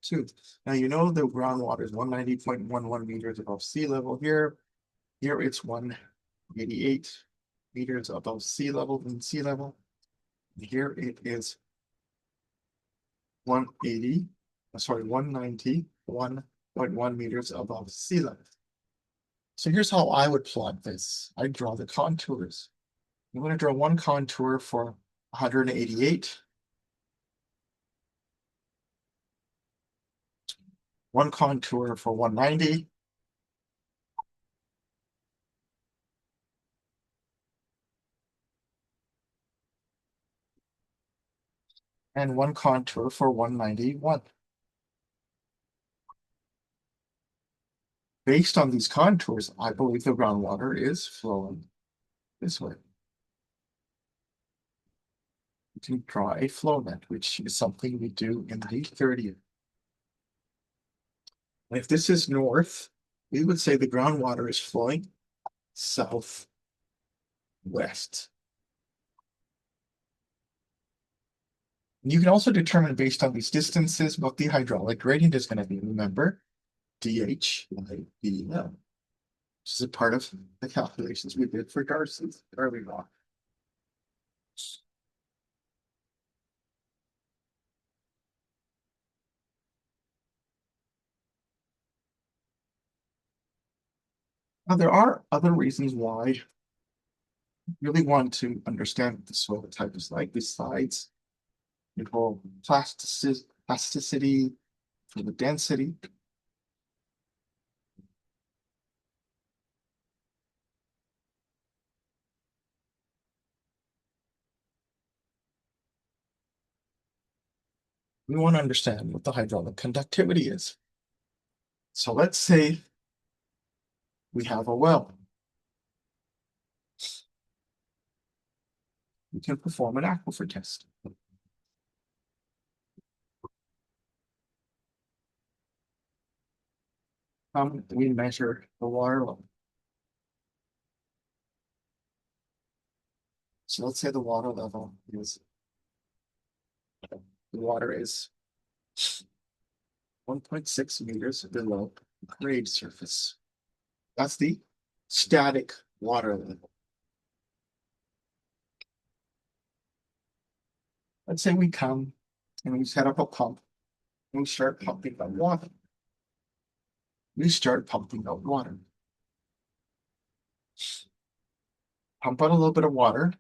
2. Now you know the groundwater is 190.11 meters above sea level here. Here it's 188 meters above sea level and sea level. Here it is 191.1 meters above sea level. So here's how I would plot this. I draw the contours. I'm going to draw one contour for 188. One contour for 190. And one contour for 191. Based on these contours, I believe the groundwater is flowing this way. You can draw a flow net, which is something we do in the 30th. And if this is north, we would say the groundwater is flowing southwest. You can also determine based on these distances what the hydraulic gradient is going to be. Remember, DH by DL, which is a part of the calculations we did for Darcy's early on. Now, there are other reasons why you really want to understand what the soil type is like besides the whole plasticity for the density. We want to understand what the hydraulic conductivity is. So let's say we have a well. We can perform an aquifer test. We measure the water level. So let's say the water level is, the water is 1.6 meters below grade surface. That's the static water level. Let's say we come and we set up a pump and we start pumping out water. We start pumping out water. Pump out a little bit of water.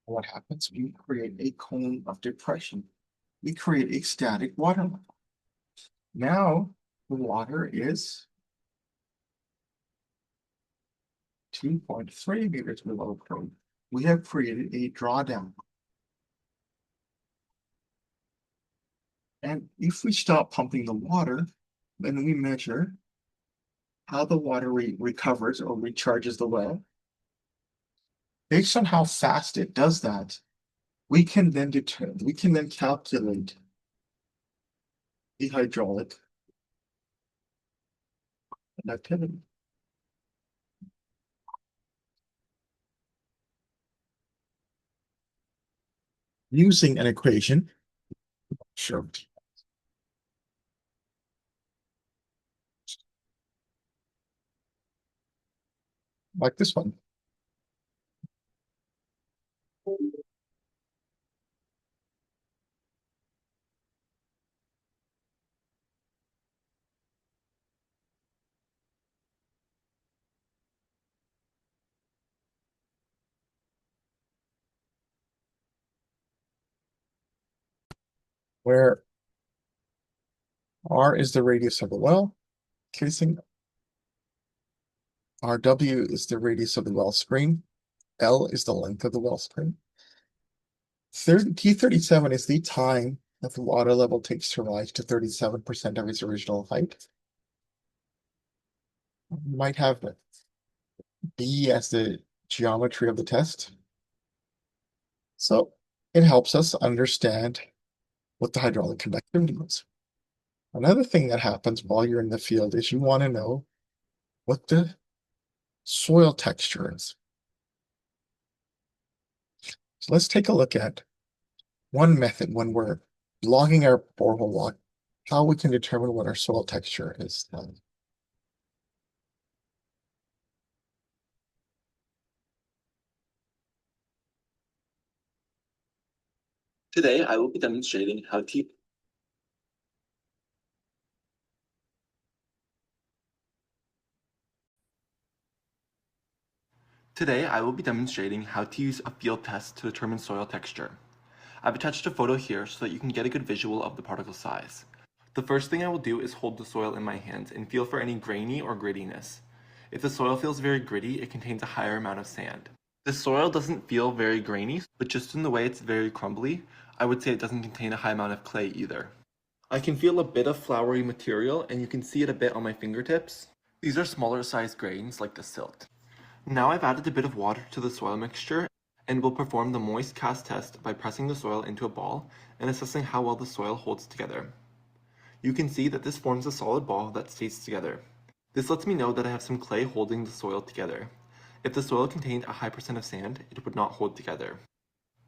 What happens? We create a cone of depression. We create a static water level. Now the water is 2.3 meters below grade. We have created a drawdown. And if we stop pumping the water, then we measure how the water recovers or recharges the well. Based on how fast it does that, we can then calculate the hydraulic activity. Using an equation, sure. Like this one. Where R is the radius of the well casing, RW is the radius of the well spring, L is the length of the well spring. T37 is the time that the water level takes to rise to 37% of its original height. You might have B as the geometry of the test. So it helps us understand what the hydraulic conductivity is. Another thing that happens while you're in the field is you want to know what the soil texture is. So let's take a look at one method when we're logging our borehole log, how we can determine what our soil texture is. Today, I will be demonstrating how to Today, I will be demonstrating how to use a field test to determine soil texture. I've attached a photo here so that you can get a good visual of the particle size. The first thing I will do is hold the soil in my hands and feel for any grainy or grittiness. If the soil feels very gritty, it contains a higher amount of sand. The soil doesn't feel very grainy, but just in the way it's very crumbly, I would say it doesn't contain a high amount of clay either. I can feel a bit of floury material, and you can see it a bit on my fingertips. These are smaller sized grains like the silt. Now I've added a bit of water to the soil mixture and will perform the moist cast test by pressing the soil into a ball and assessing how well the soil holds together. You can see that this forms a solid ball that stays together. This lets me know that I have some clay holding the soil together. If the soil contained a high percent of sand, it would not hold together.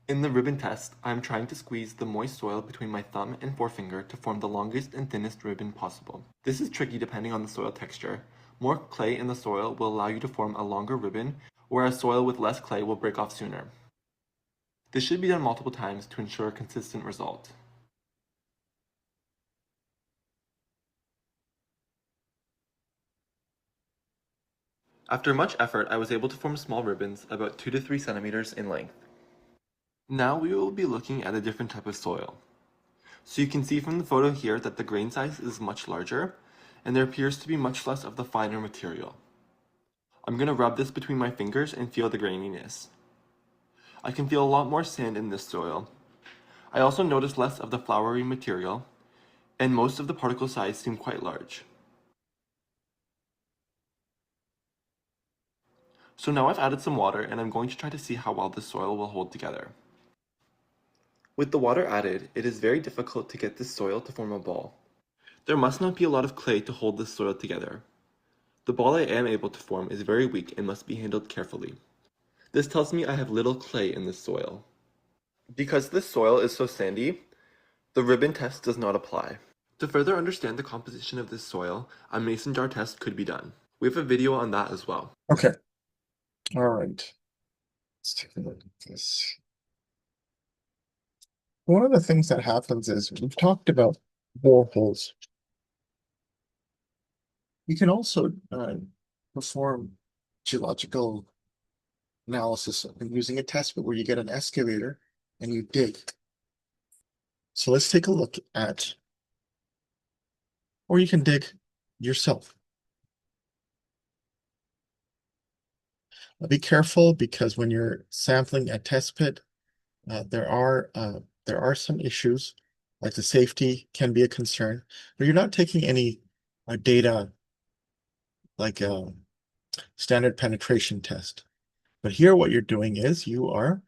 In the ribbon test, I am trying to squeeze the moist soil between my thumb and forefinger to form the longest and thinnest ribbon possible. This is tricky depending on the soil texture. More clay in the soil will allow you to form a longer ribbon, whereas soil with less clay will break off sooner. This should be done multiple times to ensure a consistent result. After much effort, I was able to form small ribbons about 2 to 3 centimeters in length. Now we will be looking at a different type of soil. So you can see from the photo here that the grain size is much larger, and there appears to be much less of the finer material. I'm going to rub this between my fingers and feel the graininess. I can feel a lot more sand in this soil. I also notice less of the floury material, and most of the particle size seem quite large. So now I've added some water, and I'm going to try to see how well this soil will hold together. With the water added, it is very difficult to get this soil to form a ball. There must not be a lot of clay to hold this soil together. The ball I am able to form is very weak and must be handled carefully. This tells me I have little clay in this soil. Because this soil is so sandy, the ribbon test does not apply. To further understand the composition of this soil, a mason jar test could be done. We have a video on that as well. Okay. All right. Let's take a look at this. One of the things that happens is we've talked about boreholes. You can also perform geological analysis using a test bit where you get an excavator and you dig. So let's take a look at, or you can dig yourself. Be careful because when you're sampling a test pit, there are some issues, like the safety can be a concern, but you're not taking any data like a standard penetration test. But here what you're doing is you are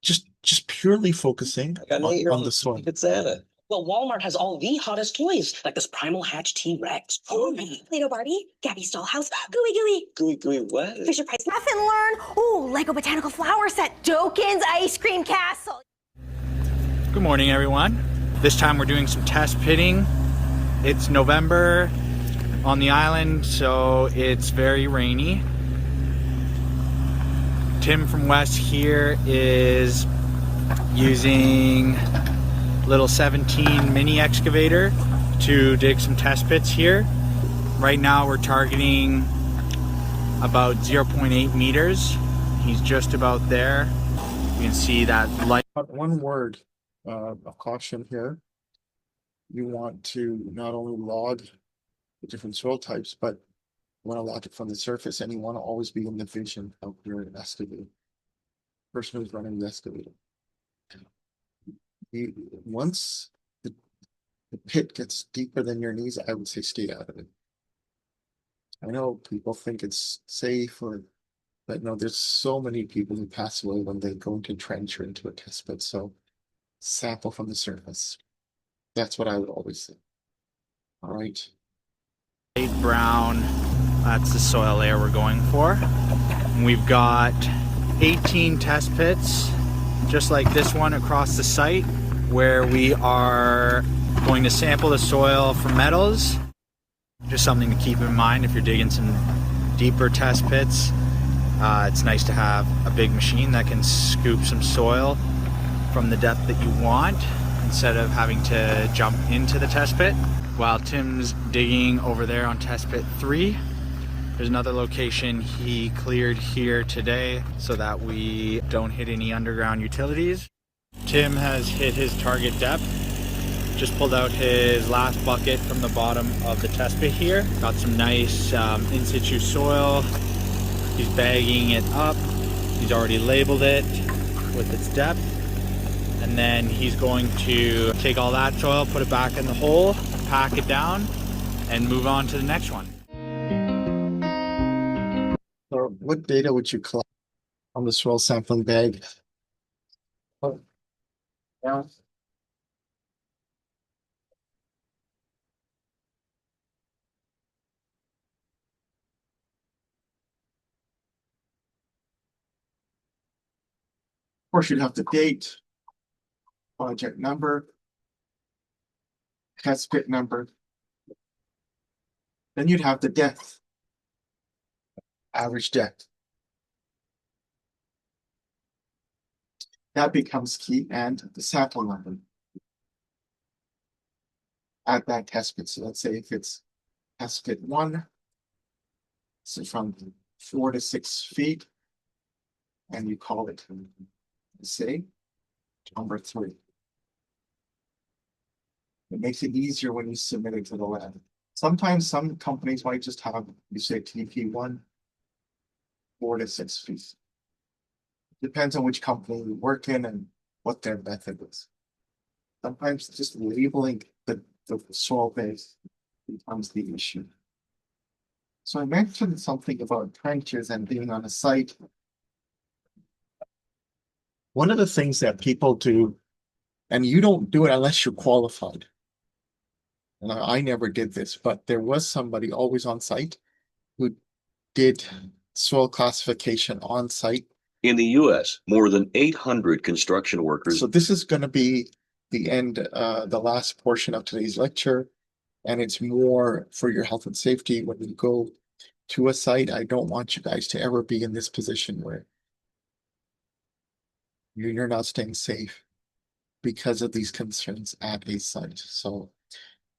just purely focusing on the soil. It's Santa. Well, Walmart has all the hottest toys, like this Primal Hatch T-Rex. Oh, Play-Doh Barbie, Gabby's Dollhouse, Gooey Gooey. Gooey Gooey what? Fisher Price Lesson Learn. Ooh, Lego Botanical Flower Set. Dokin's Ice Cream Castle. Good morning, everyone. This time we're doing some test pitting. It's November on the island, so it's very rainy. Tim from West here is using little 17 mini excavator to dig some test pits here. Right now we're targeting about 0.8 meters. He's just about there. You can see that light. One word of caution here. You want to not only log the different soil types, but you want to log it from the surface, and you want to always be in the vision of your excavator, person who's running the excavator. Once the pit gets deeper than your knees, I would say stay out of it. I know people think it's safe, but no, there's so many people who pass away when they go into a trench or into a test pit. So sample from the surface. That's what I would always say. All right. Light brown, that's the soil layer we're going for. And we've got 18 test pits, just like this one across the site, where we are going to sample the soil for metals. Just something to keep in mind if you're digging some deeper test pits. It's nice to have a big machine that can scoop some soil from the depth that you want instead of having to jump into the test pit. While Tim's digging over there on test pit 3, there's another location he cleared here today so that we don't hit any underground utilities. Tim has hit his target depth. Just pulled out his last bucket from the bottom of the test pit here. Got some nice in situ soil. He's bagging it up. He's already labeled it with its depth. And then he's going to take all that soil, put it back in the hole, pack it down, and move on to the next one. So what data would you collect on the soil sampling bag? Oh, yeah. Of course, you'd have the date, project number, test pit number. Then you'd have the depth, average depth. That becomes key, and the sample number at that test pit. So let's say if it's test pit 1, so from 4 to 6 feet, and you call it, say, number 3. It makes it easier when you submit it to the lab. Sometimes some companies might just have, you say TP1, 4 to 6 feet. Depends on which company you work in and what their method is. Sometimes just labeling the soil base becomes the issue. So I mentioned something about trenches and being on a site. One of the things that people do, and you don't do it unless you're qualified. And I never did this, but there was somebody always on site who did soil classification on site. In the U.S., more than 800 construction workers. So this is going to be the end, the last portion of today's lecture, and it's more for your health and safety. When you go to a site, I don't want you guys to ever be in this position where you're not staying safe because of these concerns at a site. So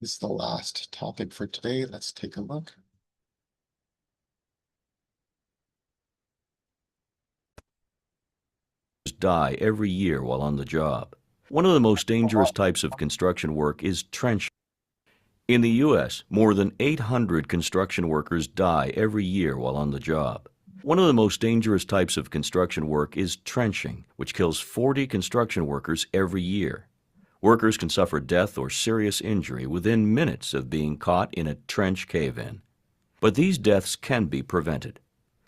this is the last topic for today. Let's take a look. Die every year while on the job. One of the most dangerous types of construction work is trenching. In the U.S., more than 800 construction workers die every year while on the job. One of the most dangerous types of construction work is trenching, which kills 40 construction workers every year. Workers can suffer death or serious injury within minutes of being caught in a trench cave-in. But these deaths can be prevented.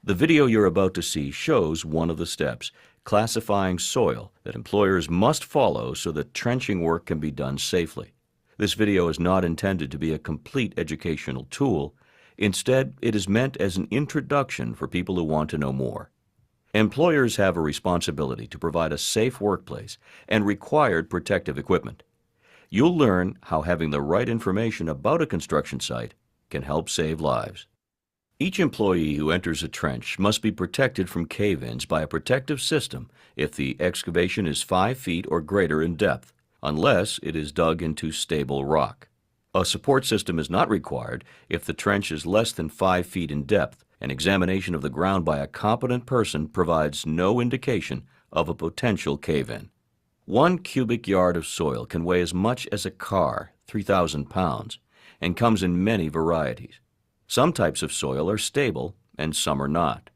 The video you're about to see shows one of the steps, classifying soil, that employers must follow so that trenching work can be done safely. This video is not intended to be a complete educational tool. Instead, it is meant as an introduction for people who want to know more. Employers have a responsibility to provide a safe workplace and required protective equipment. You'll learn how having the right information about a construction site can help save lives. Each employee who enters a trench must be protected from cave-ins by a protective system if the excavation is 5 feet or greater in depth, unless it is dug into stable rock. A support system is not required if the trench is less than 5 feet in depth. An examination of the ground by a competent person provides no indication of a potential cave-in. 1 cubic yard of soil can weigh as much as a car, 3,000 pounds, and comes in many varieties. Some types of soil are stable and some are not.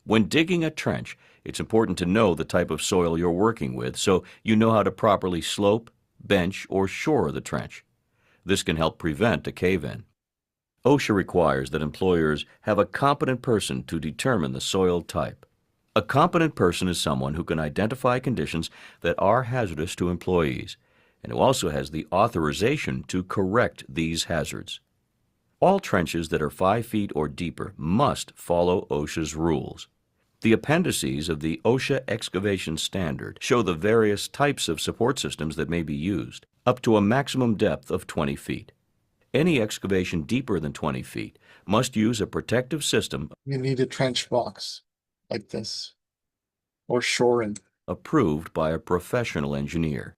When digging a trench, it's important to know the type of soil you're working with so you know how to properly slope, bench, or shore the trench. This can help prevent a cave-in. OSHA requires that employers have a competent person to determine the soil type. A competent person is someone who can identify conditions that are hazardous to employees and who also has the authorization to correct these hazards. All trenches that are 5 feet or deeper must follow OSHA's rules. The appendices of the OSHA excavation standard show the various types of support systems that may be used, up to a maximum depth of 20 feet. Any excavation deeper than 20 feet must use a protective system. You need a trench box like this, or shoring, approved by a professional engineer.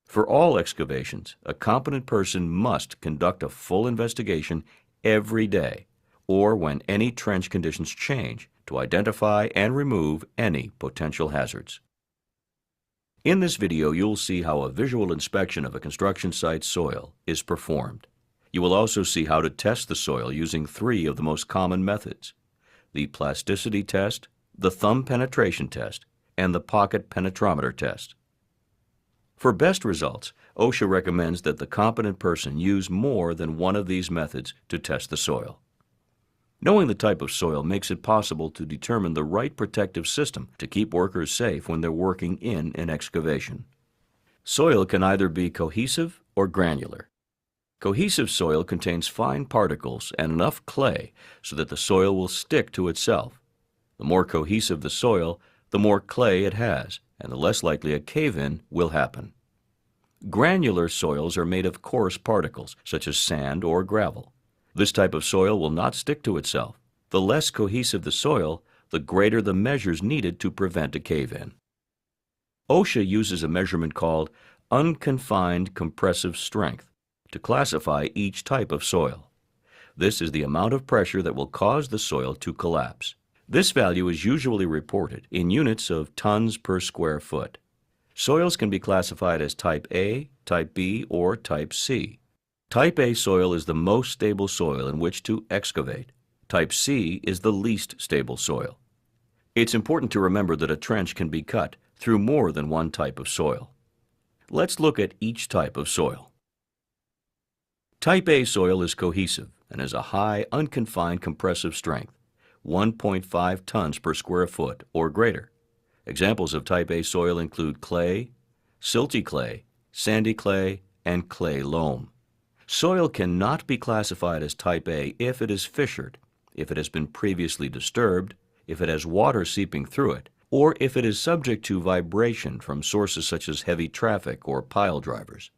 For all excavations, a competent person must conduct a full investigation every day, or when any trench conditions change, to identify and remove any potential hazards. In this video, you'll see how a visual inspection of a construction site's soil is performed. You will also see how to test the soil using 3 of the most common methods: the plasticity test, the thumb penetration test, and the pocket penetrometer test. For best results, OSHA recommends that the competent person use more than one of these methods to test the soil. Knowing the type of soil makes it possible to determine the right protective system to keep workers safe when they're working in an excavation. Soil can either be cohesive or granular. Cohesive soil contains fine particles and enough clay so that the soil will stick to itself. The more cohesive the soil, the more clay it has, and the less likely a cave-in will happen. Granular soils are made of coarse particles, such as sand or gravel. This type of soil will not stick to itself. The less cohesive the soil, the greater the measures needed to prevent a cave-in. OSHA uses a measurement called unconfined compressive strength to classify each type of soil. This is the amount of pressure that will cause the soil to collapse. This value is usually reported in units of tons per square foot. Soils can be classified as Type A, Type B, or Type C. Type A soil is the most stable soil in which to excavate. Type C is the least stable soil. It's important to remember that a trench can be cut through more than one type of soil. Let's look at each type of soil. Type A soil is cohesive and has a high unconfined compressive strength, 1.5 tons per square foot or greater. Examples of Type A soil include clay, silty clay, sandy clay, and clay loam. Soil cannot be classified as Type A if it is fissured, if it has been previously disturbed, if it has water seeping through it, or if it is subject to vibration from sources such as heavy traffic or pile drivers.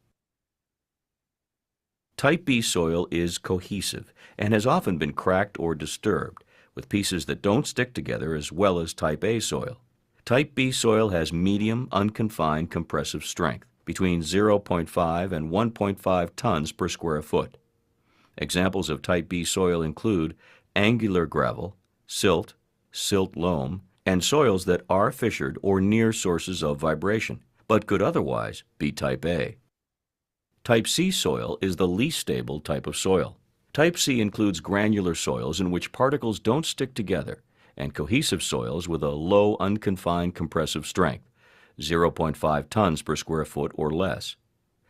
Type B soil is cohesive and has often been cracked or disturbed, with pieces that don't stick together, as well as Type A soil. Type B soil has medium unconfined compressive strength, between 0.5 and 1.5 tons per square foot. Examples of Type B soil include angular gravel, silt, silt loam, and soils that are fissured or near sources of vibration, but could otherwise be Type A. Type C soil is the least stable type of soil. Type C includes granular soils in which particles don't stick together, and cohesive soils with a low unconfined compressive strength, 0.5 tons per square foot or less.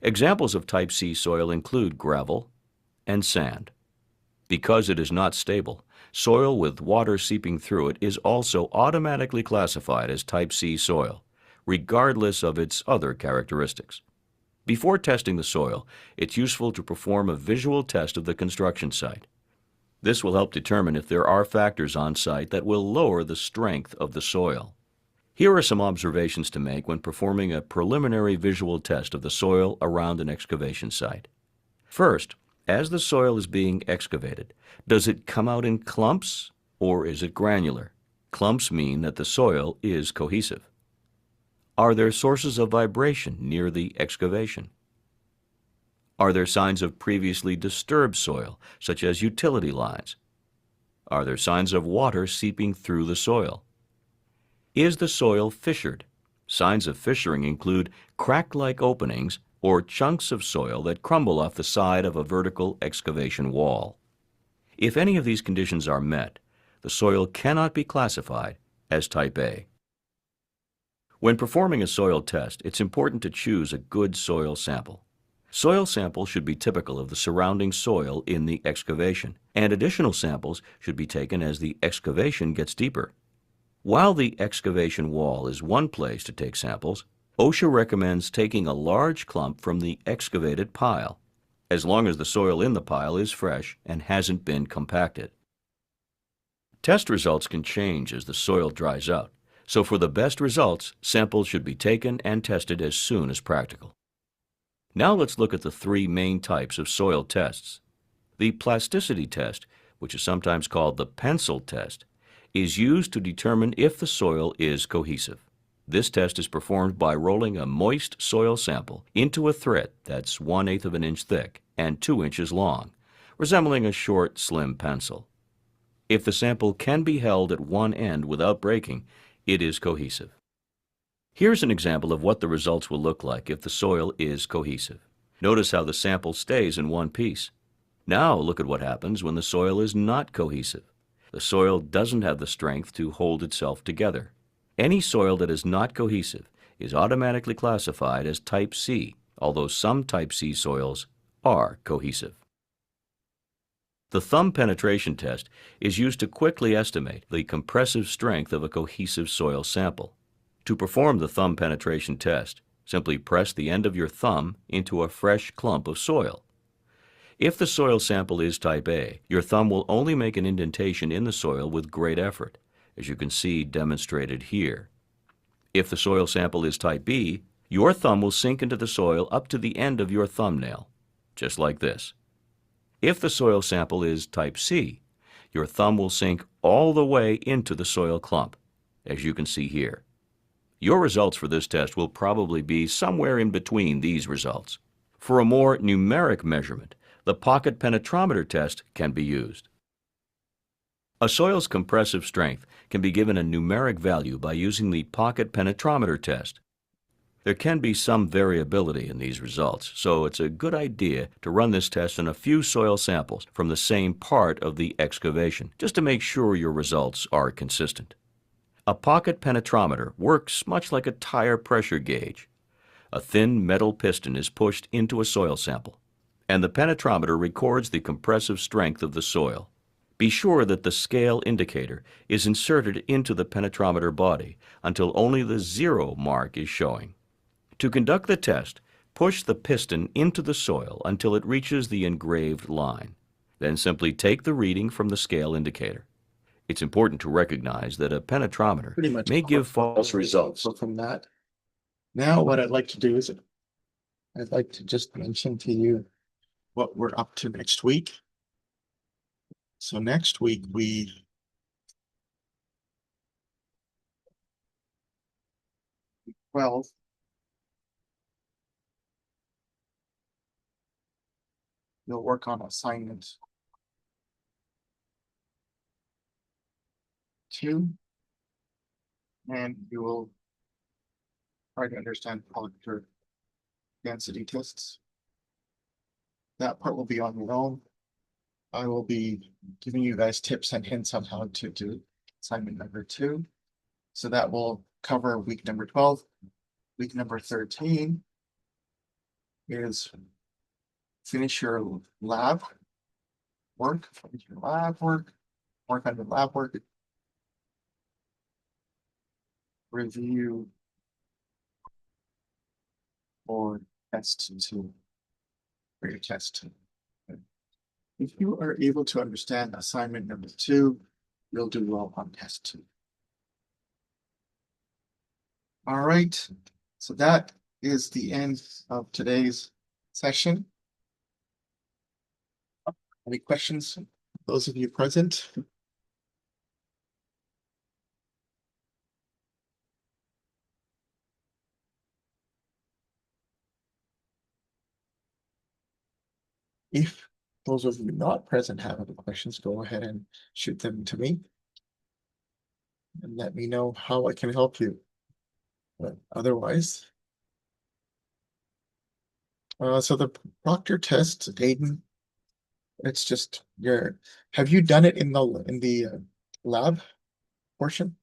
Examples of Type C soil include gravel and sand. Because it is not stable, Soil with water seeping through it is also automatically classified as Type C soil, regardless of its other characteristics. Before testing the soil, it's useful to perform a visual test of the construction site. This will help determine if there are factors on site that will lower the strength of the soil. Here are some observations to make when performing a preliminary visual test of the soil around an excavation site. First, as the soil is being excavated, does it come out in clumps or is it granular? Clumps mean that the soil is cohesive. Are there sources of vibration near the excavation? Are there signs of previously disturbed soil, such as utility lines? Are there signs of water seeping through the soil? Is the soil fissured? Signs of fissuring include crack-like openings or chunks of soil that crumble off the side of a vertical excavation wall. If any of these conditions are met, the soil cannot be classified as Type A. When performing a soil test, it's important to choose a good soil sample. Soil samples should be typical of the surrounding soil in the excavation, and additional samples should be taken as the excavation gets deeper. While the excavation wall is one place to take samples, OSHA recommends taking a large clump from the excavated pile, as long as the soil in the pile is fresh and hasn't been compacted. Test results can change as the soil dries out, so for the best results, samples should be taken and tested as soon as practical. Now let's look at the three main types of soil tests. The plasticity test, which is sometimes called the pencil test, is used to determine if the soil is cohesive. This test is performed by rolling a moist soil sample into a thread that's 1/8 of an inch thick and 2 inches long, resembling a short, slim pencil. If the sample can be held at one end without breaking, it is cohesive. Here's an example of what the results will look like if the soil is cohesive. Notice how the sample stays in one piece. Now look at what happens when the soil is not cohesive. The soil doesn't have the strength to hold itself together. Any soil that is not cohesive is automatically classified as Type C, although some Type C soils are cohesive. The thumb penetration test is used to quickly estimate the compressive strength of a cohesive soil sample. To perform the thumb penetration test, simply press the end of your thumb into a fresh clump of soil. If the soil sample is Type A, your thumb will only make an indentation in the soil with great effort, as you can see demonstrated here. If the soil sample is Type B, your thumb will sink into the soil up to the end of your thumbnail, just like this. If the soil sample is Type C, your thumb will sink all the way into the soil clump, as you can see here. Your results for this test will probably be somewhere in between these results. For a more numeric measurement, the pocket penetrometer test can be used. A soil's compressive strength can be given a numeric value by using the pocket penetrometer test. There can be some variability in these results, so it's a good idea to run this test on a few soil samples from the same part of the excavation, just to make sure your results are consistent. A pocket penetrometer works much like a tire pressure gauge. A thin metal piston is pushed into a soil sample, and the penetrometer records the compressive strength of the soil. Be sure that the scale indicator is inserted into the penetrometer body until only the 0 mark is showing. To conduct the test, push the piston into the soil until it reaches the engraved line. Then simply take the reading from the scale indicator. It's important to recognize that a penetrometer may give false results. So from that, now what I'd like to do is I'd like to just mention to you what we're up to next week. So next week we we'll work on assignment 2, and you will try to understand polymer density tests. That part will be on your own. I will be giving you guys tips and hints on how to do assignment number 2. So that will cover week number 12. Week number 13 is finish your lab work. work on the lab work, review, or test two, for your test two. If you are able to understand assignment number 2, you'll do well on test 2. All right, so that is the end of today's session. Any questions, those of you present? If those of you not present have any questions, go ahead and shoot them to me and let me know how I can help you. But otherwise, so the proctor test, Aiden, it's just your. Have you done it in the lab portion?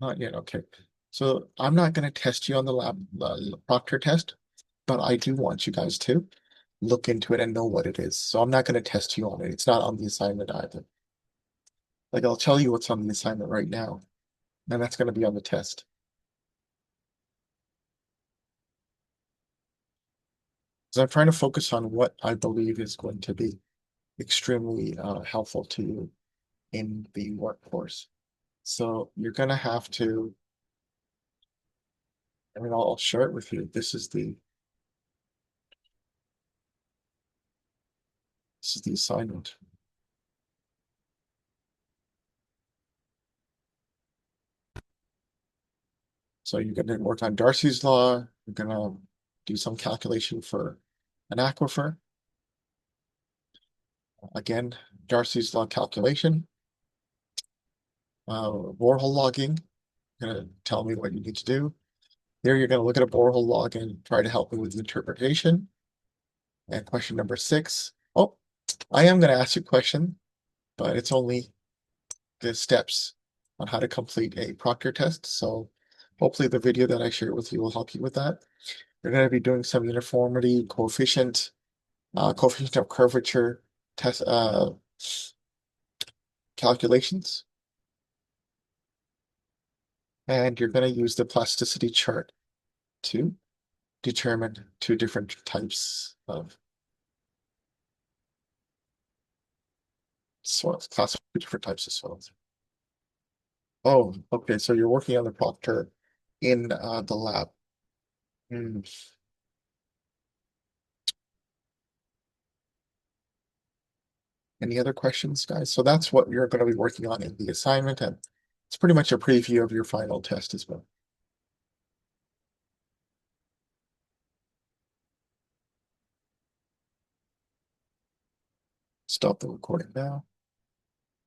Not yet. Okay. So I'm not going to test you on the lab proctor test, but I do want you guys to look into it and know what it is. So I'm not going to test you on it. It's not on the assignment either. Like I'll tell you what's on the assignment right now, and that's going to be on the test. So I'm trying to focus on what I believe is going to be extremely helpful to you in the workforce. So you're going to have to, I mean, I'll share it with you. This is the assignment. So you're going to work on Darcy's law. You're going to do some calculation for an aquifer. Again, Darcy's law calculation. Borehole logging. You're going to tell me what you need to do. There you're going to look at a borehole log and try to help me with the interpretation. And question number 6. Oh, I am going to ask you a question, but it's only the steps on how to complete a proctor test. So hopefully the video that I share with you will help you with that. You're going to be doing some uniformity, coefficient of curvature test calculations. And you're going to use the plasticity chart to determine 2 different types of soils, classify 2 different types of soils. Oh, okay, so you're working on the proctor in the lab. Any other questions, guys? So that's what you're going to be working on in the assignment, and it's pretty much a preview of your final test as well. Stop the recording now.